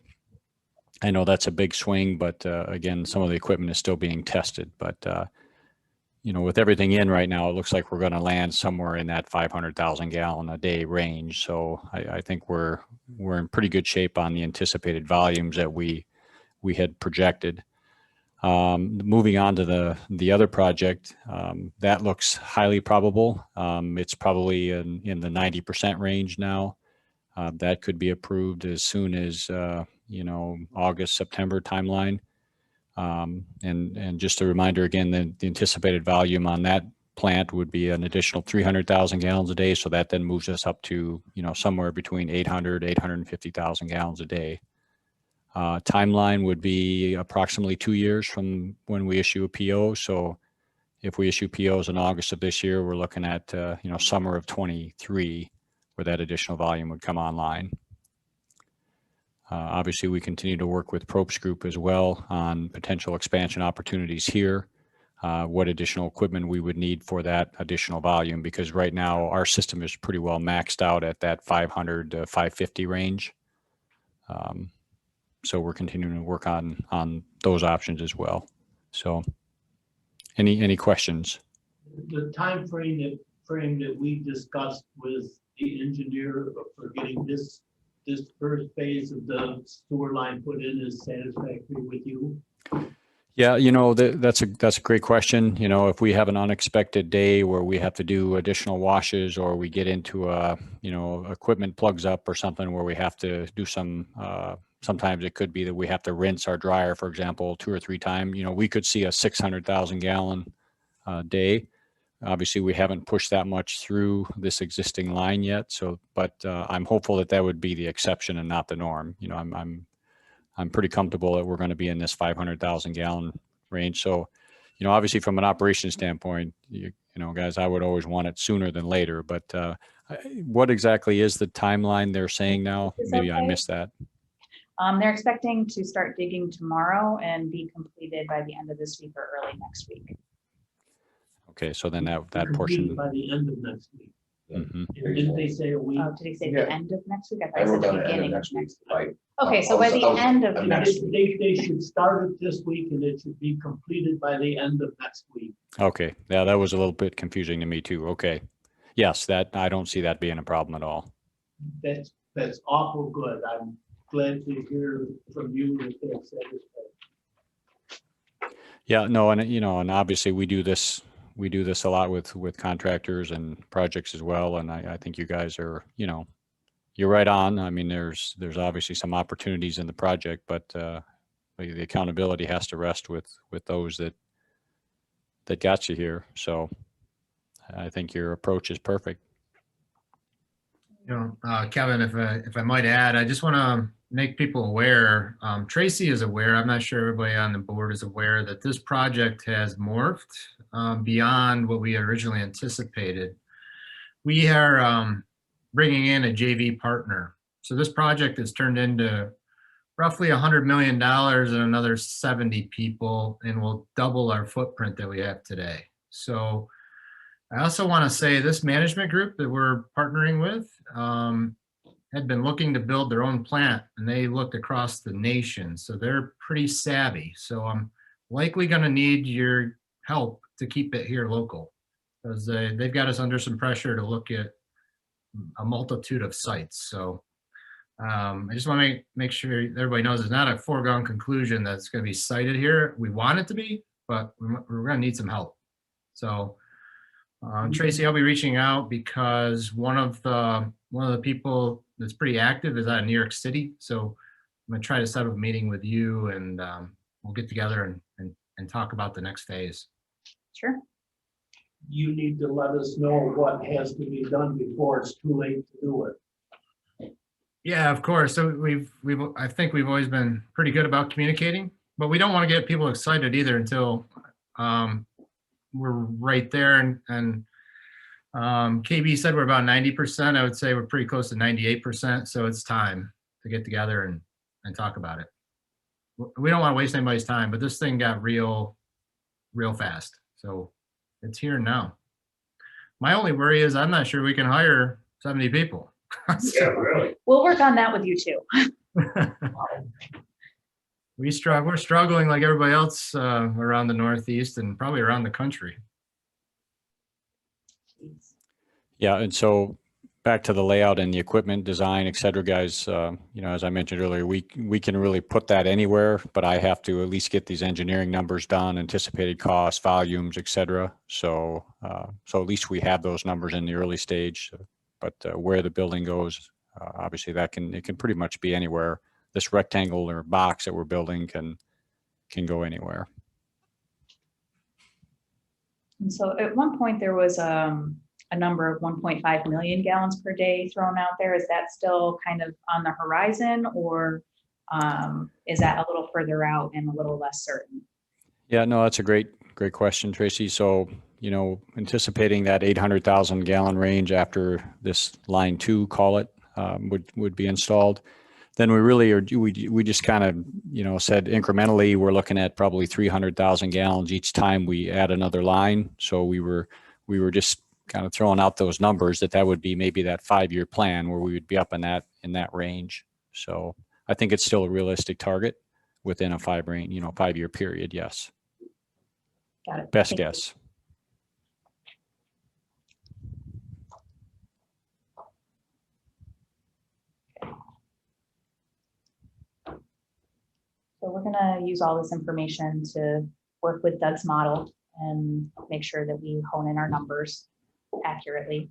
I know that's a big swing, but again, some of the equipment is still being tested, but you know, with everything in right now, it looks like we're going to land somewhere in that 500,000 gallon a day range. So I think we're in pretty good shape on the anticipated volumes that we had projected. Moving on to the other project, that looks highly probable. It's probably in the 90% range now. That could be approved as soon as you know, August, September timeline. And just a reminder again, the anticipated volume on that plant would be an additional 300,000 gallons a day. So that then moves us up to, you know, somewhere between 850,000 gallons a day. Timeline would be approximately 2 years from when we issue a PO. So if we issue POs in August of this year, we're looking at, you know, summer of 23 where that additional volume would come online. Obviously, we continue to work with Probst Group as well on potential expansion opportunities here, what additional equipment we would need for that additional volume, because right now our system is pretty well maxed out at that 500 to 550 range. So we're continuing to work on those options as well. So any questions?
The time frame that we discussed with the engineer for getting this first phase of the sewer line put in is satisfactory with you?
Yeah, you know, that's a great question. You know, if we have an unexpected day where we have to do additional washes, or we get into you know, equipment plugs up or something where we have to do some, sometimes it could be that we have to rinse our dryer, for example, 2 or 3 times. You know, we could see a 600,000 gallon day. Obviously, we haven't pushed that much through this existing line yet. So, but I'm hopeful that would be the exception and not the norm. You know, I'm pretty comfortable that we're going to be in this 500,000 gallon range. So, you know, obviously from an operation standpoint, you know, guys, I would always want it sooner than later. But what exactly is the timeline they're saying now? Maybe I missed that.
They're expecting to start digging tomorrow and be completed by the end of this week or early next week.
Okay, so then that
Completed
portion.
by the end of next week.
Mhm.
Didn't they say a week?
Oh, did he say
Yeah.
the end of next week? I
I
thought he
wrote
said
down
the
the end of
beginning of
next week.
next week.
Like,
Okay, so by the end of next week.
They should start it this week and it should be completed by the end of next week.
Okay, yeah, that was a little bit confusing to me too. Okay, yes, that I don't see that being a problem at all.
That's awful good. I'm glad to hear from you that that's satisfactory.
Yeah, no, and you know, and obviously we do this a lot with contractors and projects as well. And I think you guys are, you know, you're right on. I mean, there's obviously some opportunities in the project, but the accountability has to rest with those that got you here. So I think your approach is perfect.
Kevin, if I might add, I just want to make people aware. Tracy is aware. I'm not sure everybody on the board is aware that this project has morphed beyond what we originally anticipated. We are bringing in a JV partner. So this project has turned into roughly $100 million and another 70 people, and will double our footprint that we have today. So I also want to say this management group that we're partnering with had been looking to build their own plant, and they looked across the nation. So they're pretty savvy. So I'm likely going to need your help to keep it here local, because they've got us under some pressure to look at a multitude of sites. So I just want to make sure everybody knows it's not a foregone conclusion that's going to be sited here. We want it to be, but we're going to need some help. So Tracy, I'll be reaching out because one of the people that's pretty active is out of New York City. So I'm going to try to set up a meeting with you, and we'll get together and talk about the next phase.
Sure.
You need to let us know what has to be done before it's too late to do it.
Yeah, of course. So I think we've always been pretty good about communicating, but we don't want to get people excited either until we're right there. And KB said we're about 90%. I would say we're pretty close to 98%. So it's time to get together and talk about it. We don't want to waste anybody's time, but this thing got real fast. So it's here now. My only worry is I'm not sure we can hire 70 people.
Yeah, really.
We'll work on that with you too.
We're struggling like everybody else around the Northeast and probably around the country.
Yeah, and so back to the layout and the equipment design, et cetera, guys, as I mentioned earlier, we can really put that anywhere, but I have to at least get these engineering numbers done, anticipated costs, volumes, et cetera. So at least we have those numbers in the early stage. But where the building goes, obviously it can pretty much be anywhere. This rectangle or box that we're building can go anywhere.
And so at one point there was a number of 1.5 million gallons per day thrown out there. Is that still kind of on the horizon, or is that a little further out and a little less certain? Yeah, no, that's a great question, Tracy. So, anticipating that 800,000 gallon range after this line 2, call it, would be installed. Then we just kind of, said incrementally, we're looking at probably 300,000 gallons each time we add another line. So we were just kind of throwing out those numbers that would be maybe that 5-year plan where we would be up in that range. So I think it's still a realistic target within a 5-year period. Yes. Got it.
Best guess.
So we're going to use all this information to work with Doug's model and make sure that we hone in our numbers accurately.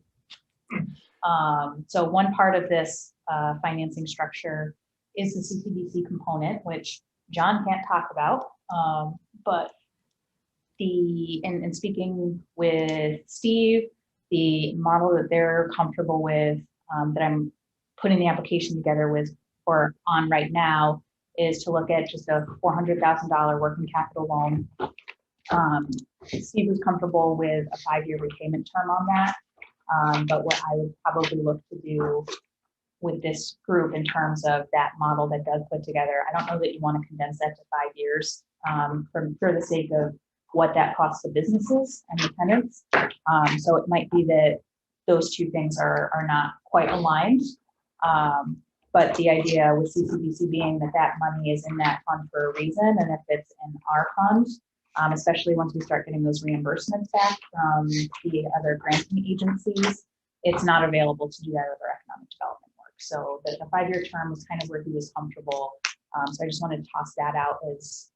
So one part of this financing structure is the CCDC component, which John can't talk about, but in speaking with Steve, the model that they're comfortable with, that I'm putting the application together with or on right now, is to look at just a $400,000 working capital loan. Steve was comfortable with a 5-year repayment term on that. But what I would probably look to do with this group in terms of that model that Doug put together, I don't know that you want to condense that to 5 years for the sake of what that costs the businesses and the tenants. So it might be that those two things are not quite aligned. But the idea with CCDC being that money is in that fund for a reason, and if it's in our fund, especially once we start getting those reimbursements back from the other granting agencies, it's not available to do that other economic development work. So the 5-year term was kind of where he was comfortable. So I just wanted to toss that out as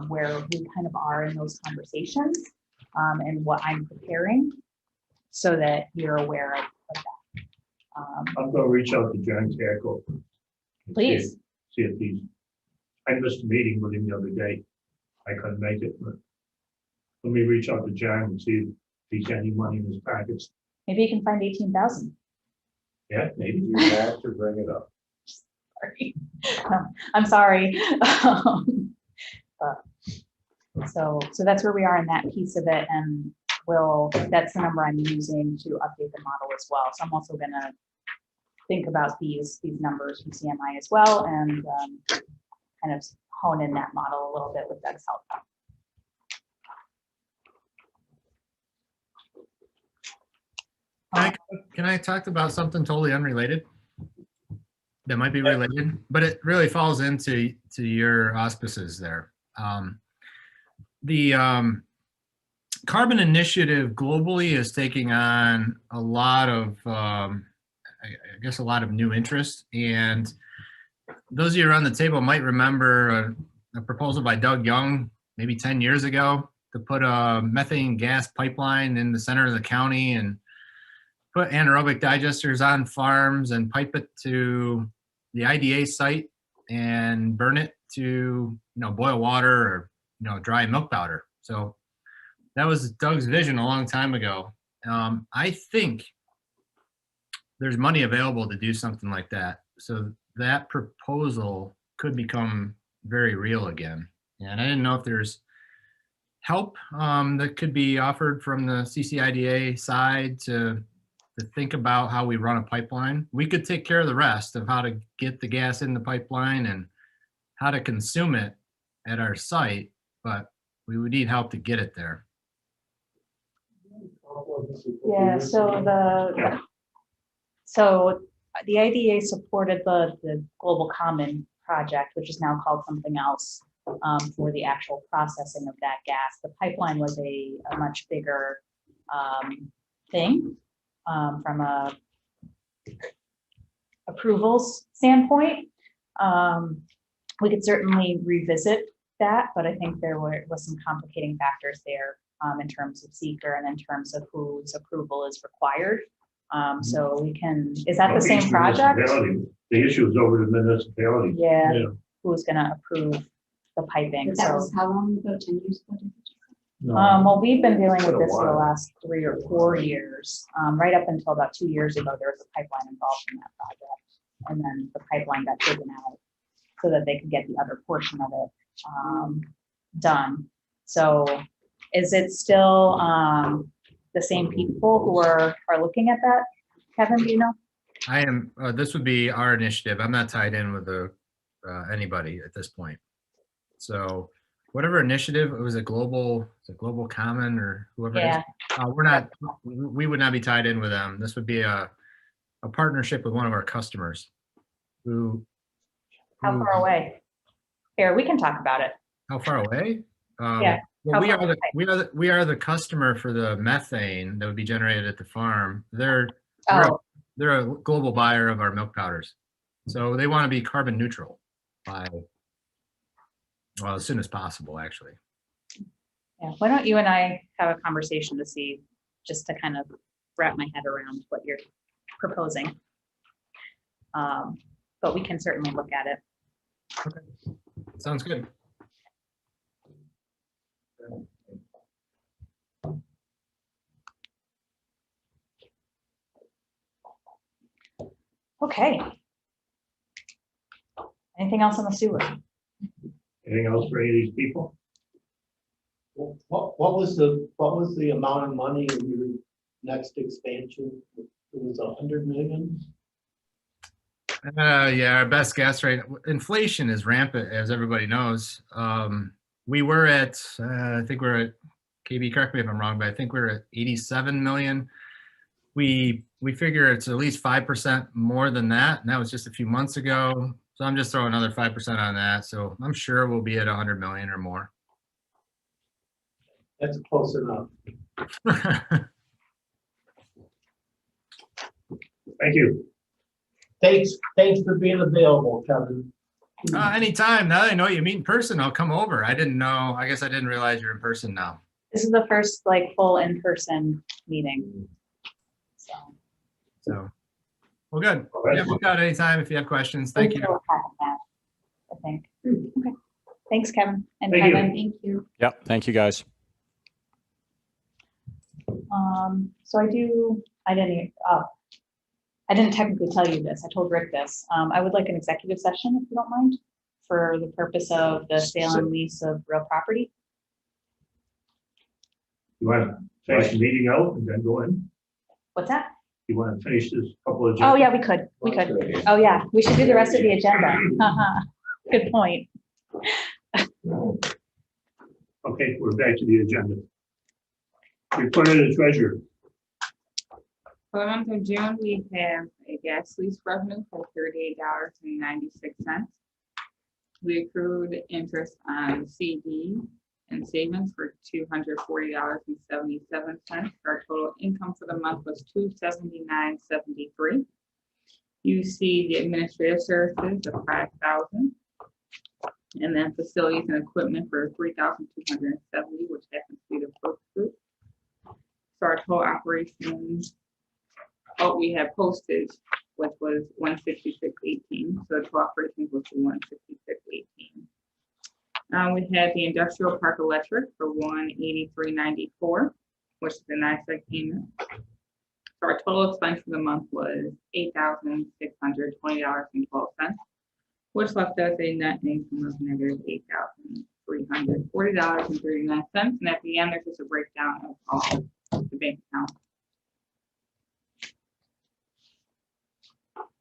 where we kind of are in those conversations and what I'm preparing so that you're aware of that.
I'm gonna reach out to John Tackle.
Please.
See if he's, I missed a meeting with him the other day. I couldn't make it, but let me reach out to John and see if he's got any money in his pockets.
Maybe you can find 18,000.
Yeah, maybe.
You have to bring it up.
Sorry. I'm sorry. So that's where we are in that piece of it, and that's the number I'm using to update the model as well. So I'm also gonna think about these numbers from CMI as well, and kind of hone in that model a little bit with Doug's help.
Can I talk about something totally unrelated? That might be related, but it really falls into your auspices there. The Carbon Initiative globally is taking on a lot of, I guess, a lot of new interest. And those of you around the table might remember a proposal by Doug Young, maybe 10 years ago, to put a methane gas pipeline in the center of the county and put anaerobic digesters on farms and pipe it to the IDA site and burn it to, boil water or, dry milk powder. So that was Doug's vision a long time ago. I think there's money available to do something like that. So that proposal could become very real again. And I didn't know if there's help that could be offered from the CCIDA side to think about how we run a pipeline. We could take care of the rest of how to get the gas in the pipeline and how to consume it at our site, but we would need help to get it there.
Yeah, so the IDA supported the Global Common project, which is now called something else, for the actual processing of that gas. The pipeline was a much bigger thing from a approvals standpoint. We could certainly revisit that, but I think there was some complicating factors there in terms of seeker and in terms of whose approval is required. So we can, is that the same project?
The issue is over the municipality.
Yeah, who's gonna approve the piping?
But that
So,
was how long ago, 10 years ago?
well, we've been dealing with this for the last 3 or 4 years. Right up until about 2 years ago, there was a pipeline involved in that project. And then the pipeline got taken out so that they could get the other portion of it done. So is it still the same people who are looking at that? Kevin, do you know?
I am, this would be our initiative. I'm not tied in with anybody at this point. So whatever initiative, it was a global common or whoever it is. We would not be tied in with them. This would be a partnership with one of our customers who.
How far away? Here, we can talk about it.
How far away?
Yeah.
Well, we are the customer for the methane that would be generated at the farm. They're a global buyer of our milk powders. So they want to be carbon neutral by, well, as soon as possible, actually.
Yeah, why don't you and I have a conversation to see, just to kind of wrap my head around what you're proposing. But we can certainly look at it.
Okay. Sounds good.
Okay. Anything else on the sewer?
Anything else for any of these people?
What was the amount of money in your next expansion? It was 100 million?
Yeah, our best guess rate. Inflation is rampant, as everybody knows. We were at, I think we're at, KB, correct me if I'm wrong, but I think we're at 87 million. We figure it's at least 5% more than that, and that was just a few months ago. So I'm just throwing another 5% on that. So I'm sure we'll be at 100 million or more.
That's close enough.
Thank you.
Thanks for being available, Kevin.
Anytime. Now that I know you meet in person, I'll come over. I didn't know. I guess I didn't realize you're in person now.
This is the first full in-person meeting. So.
Well, good.
Well, that's
Yeah, look out anytime if you have questions. Thank you.
I think. Okay. Thanks, Kevin. And
Thank you.
Kevin, thank you.
Yep, thank you, guys.
So I didn't technically tell you this. I told Rick this. I would like an executive session, if you don't mind, for the purpose of the sale and lease of real property.
You want to finish the meeting out and then go in?
What's that?
You want to finish this couple of?
Oh, yeah, we could. Oh, yeah, we should do the rest of the agenda. Good point.
Okay, we're back to the agenda. Report of the treasurer.
For the month of June, we have a gas lease revenue for $38.96. We accrued interest on CD and savings for $240.77. Our total income for the month was $279.73. You see the administrative services of $5,000. And then facilities and equipment for $3,270, which happens to be the first group. So our total operations, we have postage, which was $166.18. So the total operations was $166.18. We had the industrial park electric for $183.94, which is a nice payment. So our total expense for the month was $8,620.12. which left us a net income of negative $8,340.39. And at the end, there's just a breakdown of all the bank accounts.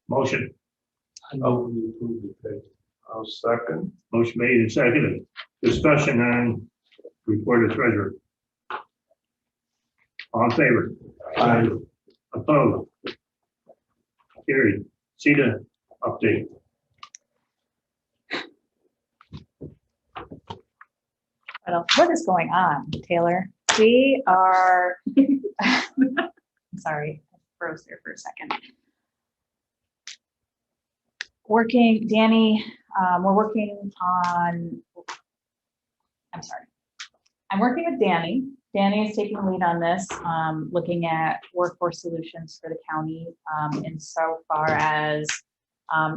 Motion.
I'll second.
Motion made and seconded. Discussion on report of treasurer. All in favor? Aye. Opposed? Carried. CCIDA update.
What is going on, Taylor? We are, I'm sorry, I froze there for a second. Danny, we're working on, I'm working with Danny. Danny is taking lead on this, looking at workforce solutions for the county insofar as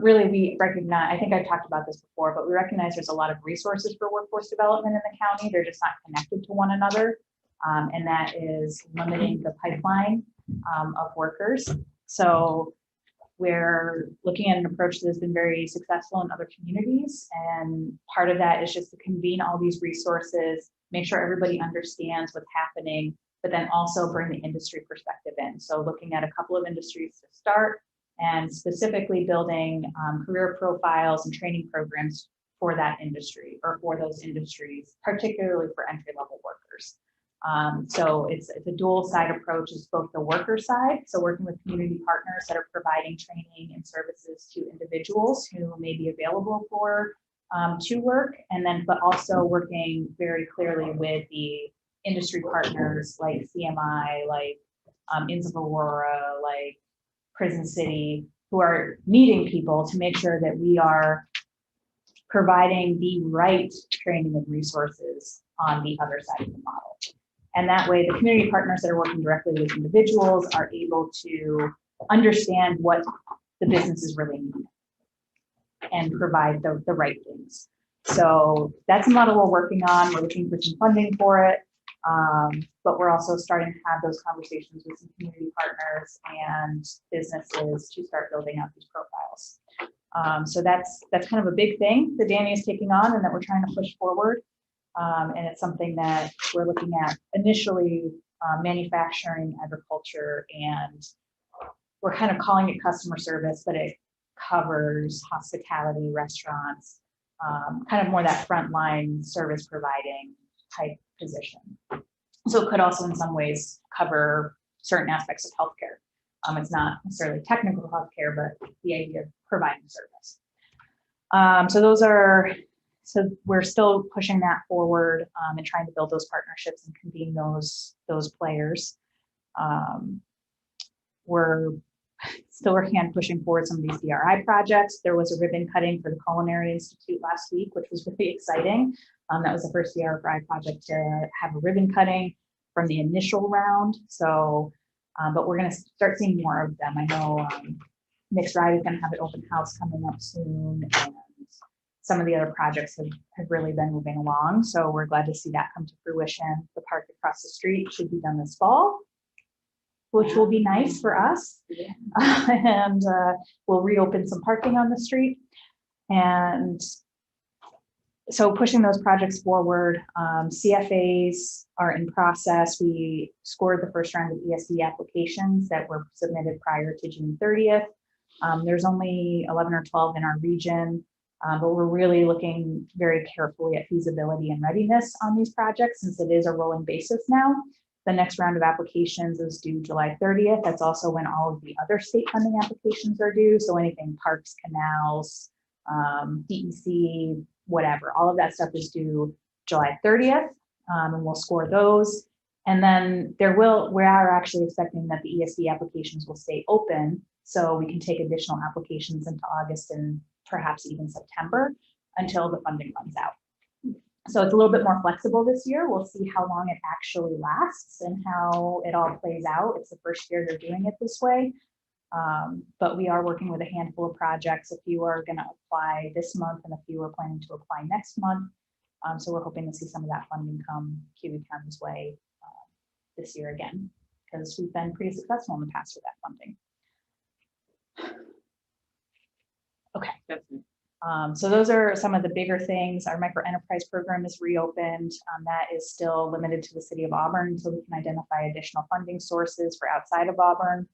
really we recognize, I think I've talked about this before, but we recognize there's a lot of resources for workforce development in the county. They're just not connected to one another. And that is limiting the pipeline of workers. So we're looking at an approach that has been very successful in other communities. And part of that is just to convene all these resources, make sure everybody understands what's happening, but then also bring the industry perspective in. So looking at a couple of industries to start, and specifically building career profiles and training programs for that industry or for those industries, particularly for entry-level workers. So it's a dual side approach. It's both the worker side, so working with community partners that are providing training and services to individuals who may be available for to work, and then but also working very clearly with the industry partners like CMI, like Inns of Aurora, like Prison City, who are needing people to make sure that we are providing the right training and resources on the other side of the model. And that way, the community partners that are working directly with individuals are able to understand what the businesses really need and provide the right things. So that's a model we're working on. We're looking for some funding for it. But we're also starting to have those conversations with some community partners and businesses to start building out these profiles. So that's kind of a big thing that Danny is taking on and that we're trying to push forward. And it's something that we're looking at initially manufacturing, agriculture, and we're kind of calling it customer service, but it covers hospitality, restaurants, kind of more that frontline service providing type position. So it could also in some ways cover certain aspects of healthcare. It's not necessarily technical healthcare, but the idea of providing service. So we're still pushing that forward and trying to build those partnerships and convene those players. We're still working on pushing forward some of these DRI projects. There was a ribbon cutting for the Culinary Institute last week, which was really exciting. That was the first DRI project to have a ribbon cutting from the initial round. So, but we're going to start seeing more of them. I know Nick's Ride is gonna have an open house coming up soon, and some of the other projects have really been moving along, so we're glad to see that come to fruition. The park across the street should be done this fall, which will be nice for us. And we'll reopen some parking on the street. And so pushing those projects forward, CFAs are in process. We scored the first round of ESD applications that were submitted prior to June 30th. There's only 11 or 12 in our region. But we're really looking very carefully at feasibility and readiness on these projects since it is a rolling basis now. The next round of applications is due July 30th. That's also when all of the other state funding applications are due. So anything parks, canals, DEC, whatever, all of that stuff is due July 30th, and we'll score those. And then we are actually expecting that the ESD applications will stay open so we can take additional applications into August and perhaps even September until the funding runs out. So it's a little bit more flexible this year. We'll see how long it actually lasts and how it all plays out. It's the first year they're doing it this way. But we are working with a handful of projects. A few are going to apply this month and a few are planning to apply next month. So we're hoping to see some of that funding come Kiwi County's way this year again, because we've been pretty successful in the past with that funding. Okay. So those are some of the bigger things. Our micro enterprise program is reopened. That is still limited to the city of Auburn until we can identify additional funding sources for outside of Auburn.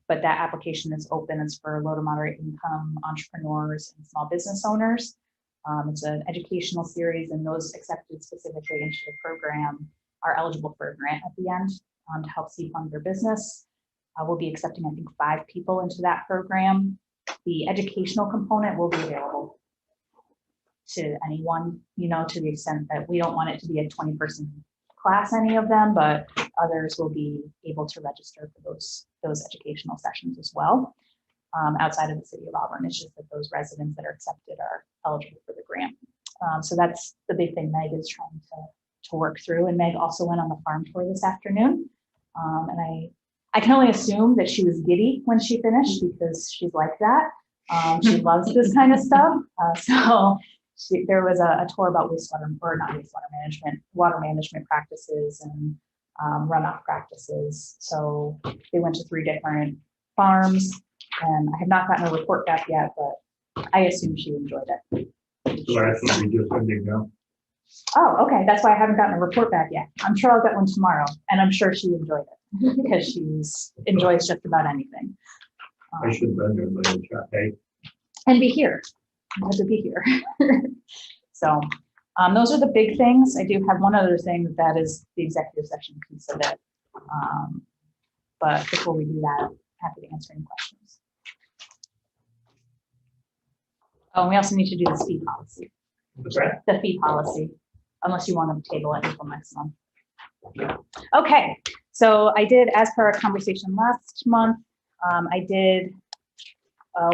But that application is open. It's for low to moderate income entrepreneurs and small business owners. It's an educational series, and those accepted specifically into the program are eligible for a grant at the end to help seed fund their business. We'll be accepting, I think, 5 people into that program. The educational component will be available to anyone, you know, to the extent that we don't want it to be a 20-person class, any of them, but others will be able to register for those educational sessions as well. Outside of the city of Auburn, it's just that those residents that are accepted are eligible for the grant. So that's the big thing Meg is trying to work through. And Meg also went on the farm tour this afternoon. And I can only assume that she was giddy when she finished because she's like that. She loves this kind of stuff. There was a tour about water management practices and runoff practices. So they went to 3 different farms, and I have not gotten a report back yet, but I assume she enjoyed it.
So that's what we just ending now.
Oh, okay. That's why I haven't gotten a report back yet. I'm sure I'll get one tomorrow, and I'm sure she enjoyed it because she enjoys just about anything.
I should have been there, but hey.
And be here. I had to be here. So those are the big things. I do have one other thing that is the executive session piece of it. But before we do that, I'm happy to answer any questions. Oh, we also need to do the fee policy.
What's that?
The fee policy, unless you want to table it until next month. Okay, so I did, as per our conversation last month, I did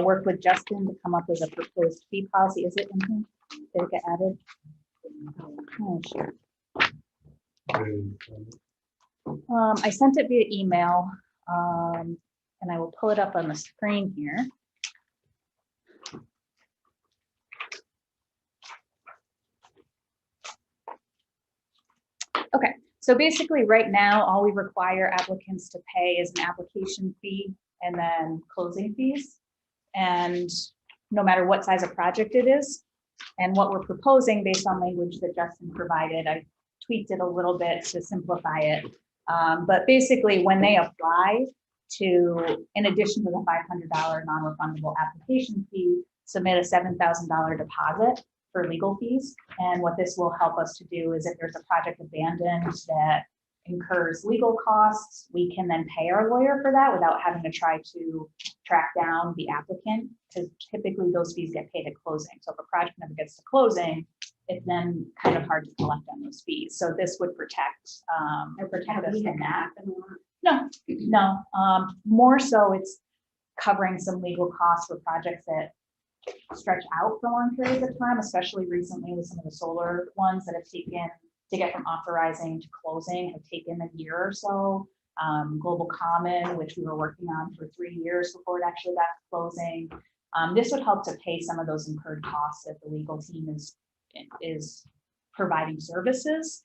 work with Justin to come up with a proposed fee policy. Is it in here? Did it get added? Oh, sure. I sent it via email, and I will pull it up on the screen here. Okay, so basically right now, all we require applicants to pay is an application fee and then closing fees. And no matter what size of project it is, and what we're proposing based on language that Justin provided, I tweaked it a little bit to simplify it. But basically when they apply to, in addition to the $500 non-refundable application fee, submit a $7,000 deposit for legal fees. And what this will help us to do is if there's a project abandoned that incurs legal costs, we can then pay our lawyer for that without having to try to track down the applicant, because typically those fees get paid at closing. So if a project never gets to closing, it's then kind of hard to collect on those fees. So this would protect us from that. No, more so it's covering some legal costs for projects that stretch out for long periods of time, especially recently with some of the solar ones that have taken, to get from authorizing to closing, have taken a year or so. Global Common, which we were working on for 3 years before it actually got to closing. This would help to pay some of those incurred costs that the legal team is providing services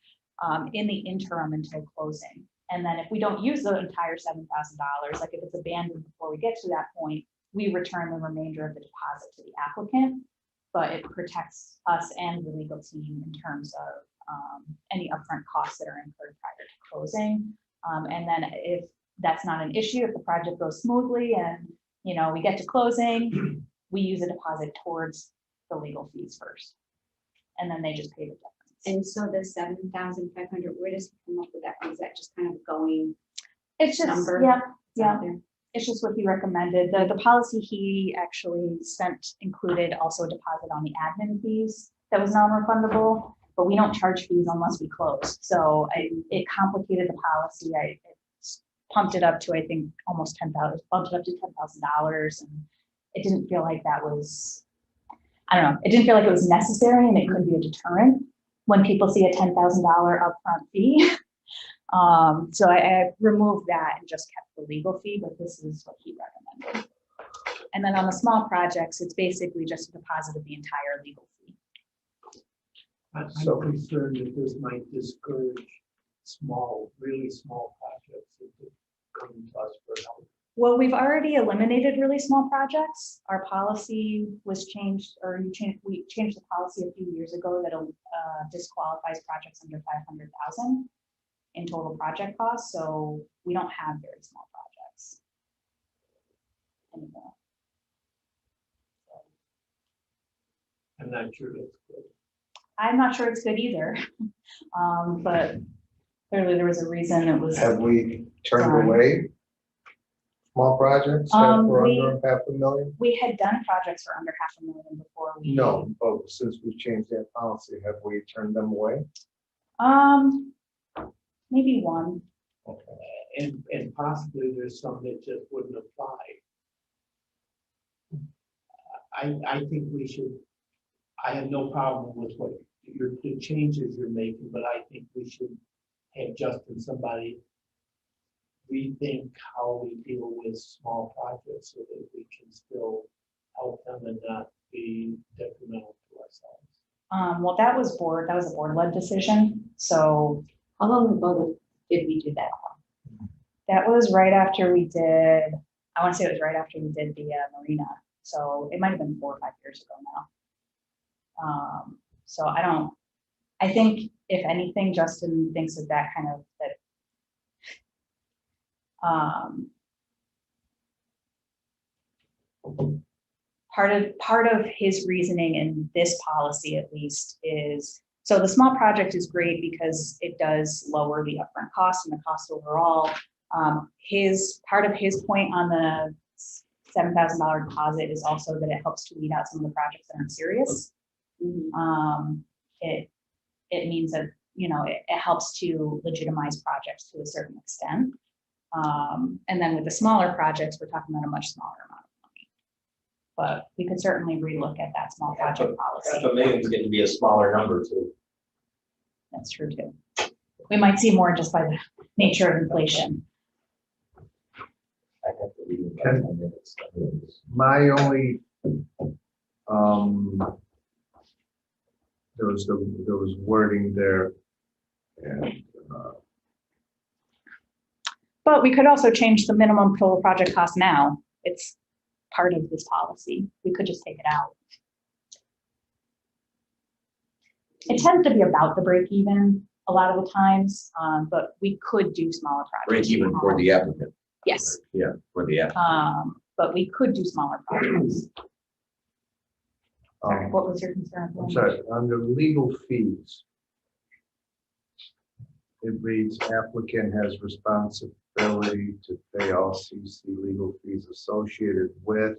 in the interim until closing. And then if we don't use the entire $7,000, like if it's abandoned before we get to that point, we return the remainder of the deposit to the applicant, but it protects us and the legal team in terms of any upfront costs that are incurred prior to closing. And then if that's not an issue, if the project goes smoothly and we get to closing, we use a deposit towards the legal fees first. And then they just pay the difference.
And so the 7,500, where does he come up with that? Is that just kind of going?
It's just,
number
yeah.
out there?
It's just what he recommended. The policy he actually sent included also a deposit on the admin fees that was non-refundable, but we don't charge fees unless we close. So it complicated the policy. I pumped it up to, I think, almost $10,000, bumped it up to $10,000. And it didn't feel like that was, I don't know, it didn't feel like it was necessary, and it could be a deterrent when people see a $10,000 upfront fee. So I removed that and just kept the legal fee, but this is what he recommended. And then on the small projects, it's basically just a deposit of the entire legal fee.
I'm concerned that this might discourage really small projects into coming to us for help.
Well, we've already eliminated really small projects. Our policy was changed, or we changed the policy a few years ago that disqualifies projects under 500,000 in total project costs. So we don't have very small projects anymore.
I'm not sure that's good.
I'm not sure it's good either, but clearly there was a reason it was.
Have we turned
Sorry.
away small projects that were
we-
under $500,000?
We had done projects for under $500,000 before we.
No, but since we've changed that policy, have we turned them away?
Maybe one.
Okay.
And possibly there's some that just wouldn't apply. I think we should, I have no problem with the changes you're making, but I think we should have Justin, somebody rethink how we deal with small projects so that we can still help them and not be detrimental to ourselves.
Well, that was a board-led decision. So
How long ago did we do that?
that was right after we did, I want to say it was right after we did the marina. So it might have been 4 or 5 years ago now. So I think if anything, Justin thinks that kind of, part of his reasoning in this policy, at least, is, so the small project is great because it does lower the upfront cost and the cost overall. Part of his point on the $7,000 deposit is also that it helps to weed out some of the projects that aren't serious. It means that, it helps to legitimize projects to a certain extent. And then with the smaller projects, we're talking about a much smaller amount of money. But we could certainly relook at that small project policy.
$500,000 is getting to be a smaller number too.
That's true too. We might see more just by the nature of inflation.
I have to read it in 5 minutes.
My only, there was wording there. And,
But we could also change the minimum total project cost now. It's part of this policy. We could just take it out. It tends to be about the break even a lot of the times, but we could do smaller projects.
break even for the applicant.
Yes,
Yeah, for the applicant.
but we could do smaller projects. Sorry, what was your concern?
I'm sorry, under legal fees, it reads applicant has responsibility to pay all CC legal fees associated with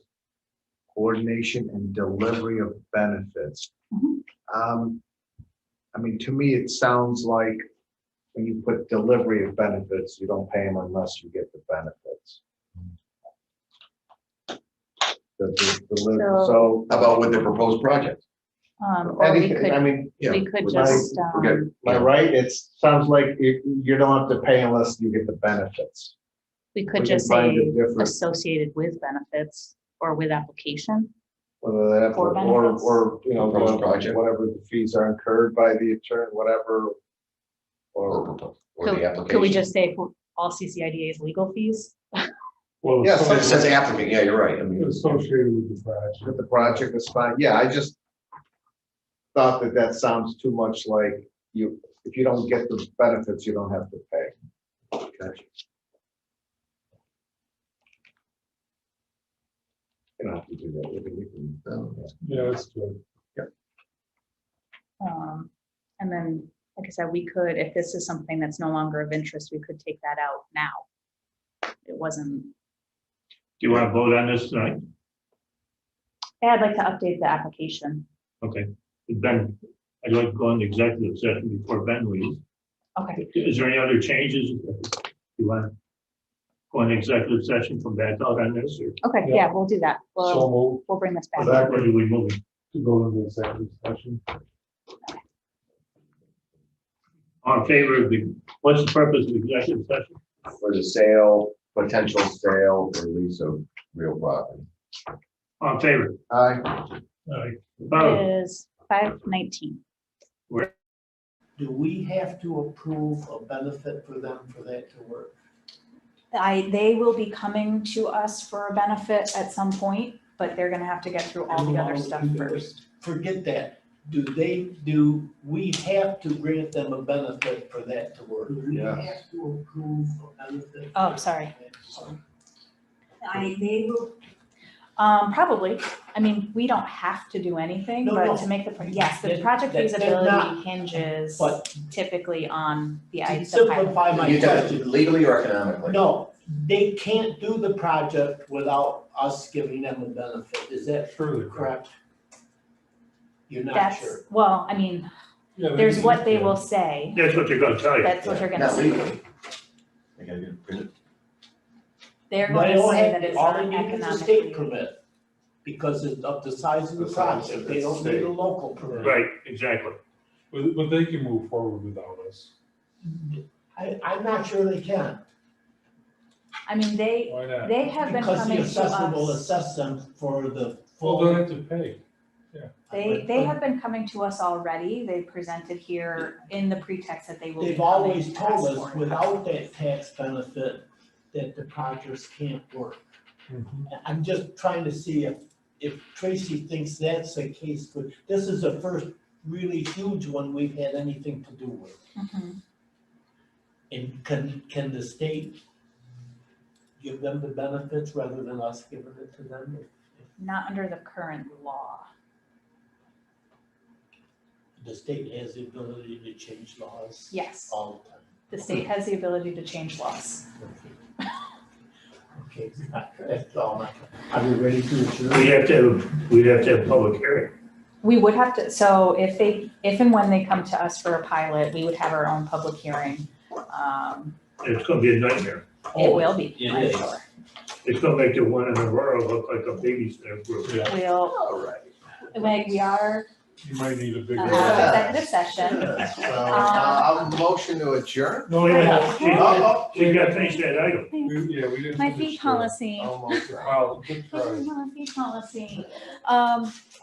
coordination and delivery of benefits.
Mhm.
I mean, to me, it sounds like when you put delivery of benefits, you don't pay them unless you get the benefits. So
So-
how about with the proposed project?
Or we
Anything, I
could,
mean,
we could
my-
just,
am I right? It sounds like you don't have to pay unless you get the benefits.
we
we
could
can
just
find
say
a different-
associated with benefits or with application.
Whether that,
For
or,
benefits?
Proposed project.
whatever the fees are incurred by the attorney, whatever. Or,
Or the
Could we
application.
just say for all CCIDA's legal fees?
Well,
Yeah,
It says applicant, yeah, you're right. I mean,
associated with the project.
if the project is fine, yeah, I just thought that sounds too much like you, if you don't get the benefits, you don't have to pay. You don't have to do that. You can-
Yeah, that's good.
And then, like I said, we could, if this is something that's no longer of interest, we could take that out now. It wasn't,
Do you want to vote on this tonight?
yeah, I'd like to update the application.
Okay, Ben, I'd like to go into executive session before Ben leaves.
Okay,
Is there any other changes? You want to go into executive session, come back out on this, or
okay, yeah, we'll do that.
So
We'll bring this back.
where do we move?
to go into executive session.
On favor of the, what's the purpose of executive session?
for the sale, potential sale or lease of real property.
On favor?
Aye.
Aye.
It
Opposed?
is 5:19.
Do we have to approve a benefit for them for that to work?
They will be coming to us for a benefit at some point, but they're gonna have to get through all the other stuff first.
Forget that. Do we have to grant them a benefit for that to work? Do we
Yes.
have to approve a benefit?
Oh, sorry. They will. Probably. I mean, we don't have to do anything,
No,
but
no.
to make yes, the
That-
project
they're
feasibility
not-
hinges
But
typically on the
to
pilot.
simplify my
You got it
question,
legally or economically?
no, they can't do the project without us giving them a benefit. Is that
Surely.
correct? You're not
That's,
sure?
well, I mean,
Yeah, they
there's
can-
what they
yeah.
will say.
That's what they're gonna tell you.
That's what they're gonna
Not
say.
legally. They gotta get it.
They're
They
going to
don't
say
have,
that it's
all
not
they need is a
economically.
state permit. Because of the size of the
The size
project,
of
they
the
don't need a
state.
local permit.
Right, exactly.
But they can move forward without us.
I'm not sure they can.
I mean,
Why not?
they have been
Because the
coming to
assessor will
us.
assess them for the
Well,
full.
they'll have to pay.
They have been coming to us already. They presented here in the pretext that they will be
They've
coming
always
to
told
ask
us
for it.
without that tax benefit, that the projects can't work.
Mhm.
I'm just trying to see if Tracy thinks that's the case, but this is the first really huge one we've had anything to do with.
Mhm.
And can the state give them the benefits rather than us giving it to them?
Not under the current law.
The state has the ability to change laws
Yes,
all the time.
the state has the ability to change laws.
Okay, that's all. Are we ready to adjourn?
We'd have to have public hearing.
We would have to, so if and when they come to us for a pilot, we would have our own public hearing.
It's gonna be a nightmare.
It will be,
It
I'm
is.
sure.
It's gonna make the one in Aurora look like a babysitter group.
Yeah,
We'll,
All right.
like, we are
you might need a bigger.
out of executive session.
So, I'll motion to adjourn.
No, wait a minute. She
Oh,
she gotta finish that item.
Yeah, we didn't.
My
finish
fee
the-
policy.
Almost.
Well, good try.
My fee policy.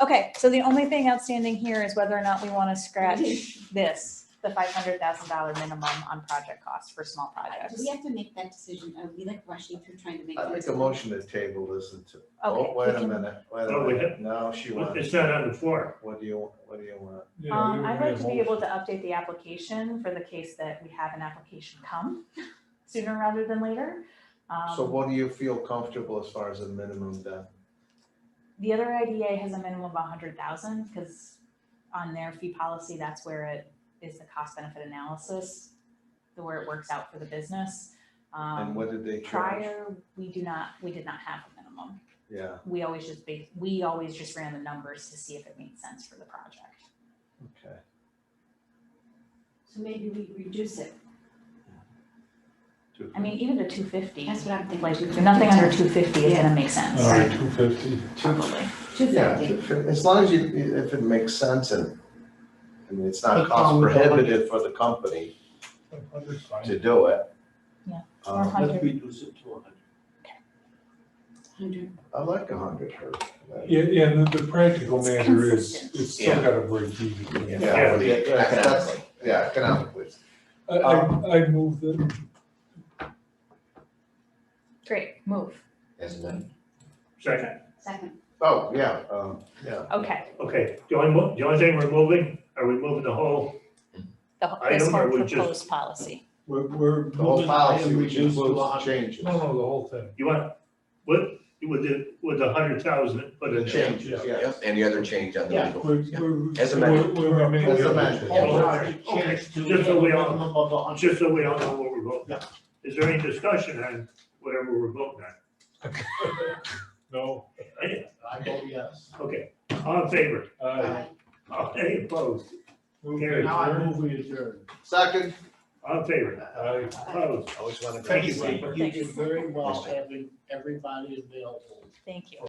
Okay, so the only thing outstanding here is whether or not we want to scratch this, the $500,000 minimum on project costs for small
Do
projects.
we have to make that decision? Are we like rushing through trying to make?
I'd
that
make a
decision?
motion to table this until,
Okay,
oh, wait
we
a
can-
minute, wait a
Oh, we
minute.
have-
No, she wants,
It's not on the floor.
what do you want?
Yeah, we
I'd
made a
like to be able
motion.
to update the application for the case that we have an application come sooner rather than later.
So what do you feel comfortable as far as a minimum then?
The other IDA has a minimum of 100,000 because on their fee policy, that's where it is the cost benefit analysis, where it works out for the business.
And what did they charge?
Prior, we did not have a minimum.
Yeah,
We always just ran the numbers to see if it made sense for the project.
okay.
So maybe we reduce it.
I mean, even to 250.
That's what I'm thinking.
Like, nothing under 250 is gonna make sense.
All right, 250.
Probably.
Yeah, as long as you, if it makes sense and it's not
But
cost
with the hundred-
prohibitive for the company to do it.
Yeah.
Um,
Let's reduce it to 100.
I like 100.
Yeah, and the practical matter is, it's still
Yeah.
gotta break even.
Yeah, economically. Yeah, economically.
I move that.
Great, move.
As amended.
Second,
Second.
Oh, yeah, yeah.
Okay,
okay, the only thing we're moving, are we moving the whole,
this
Item, or
whole
we just-
proposed policy.
We're
The whole
moving
policy,
item
which
reduced to
includes
100.
changes.
No, the whole thing.
you want, what, with the 100,000, but
The changes, yeah.
Yep, and the other change on the
Yeah.
legal.
We're,
As amended.
we're remaining.
As amended.
Okay, just so we all,
Minimum of 100.
just so we all know what we're voting on. Is there any discussion on whatever we're voting on?
No.
I vote yes.
Okay, all in favor?
Aye.
Any opposed? Carried.
Now I move we adjourn.
Second.
All in favor?
Aye.
Opposed?
Always want to.
Thank you,
Steve.
Steve.
You did very well having everybody available.
Thank you.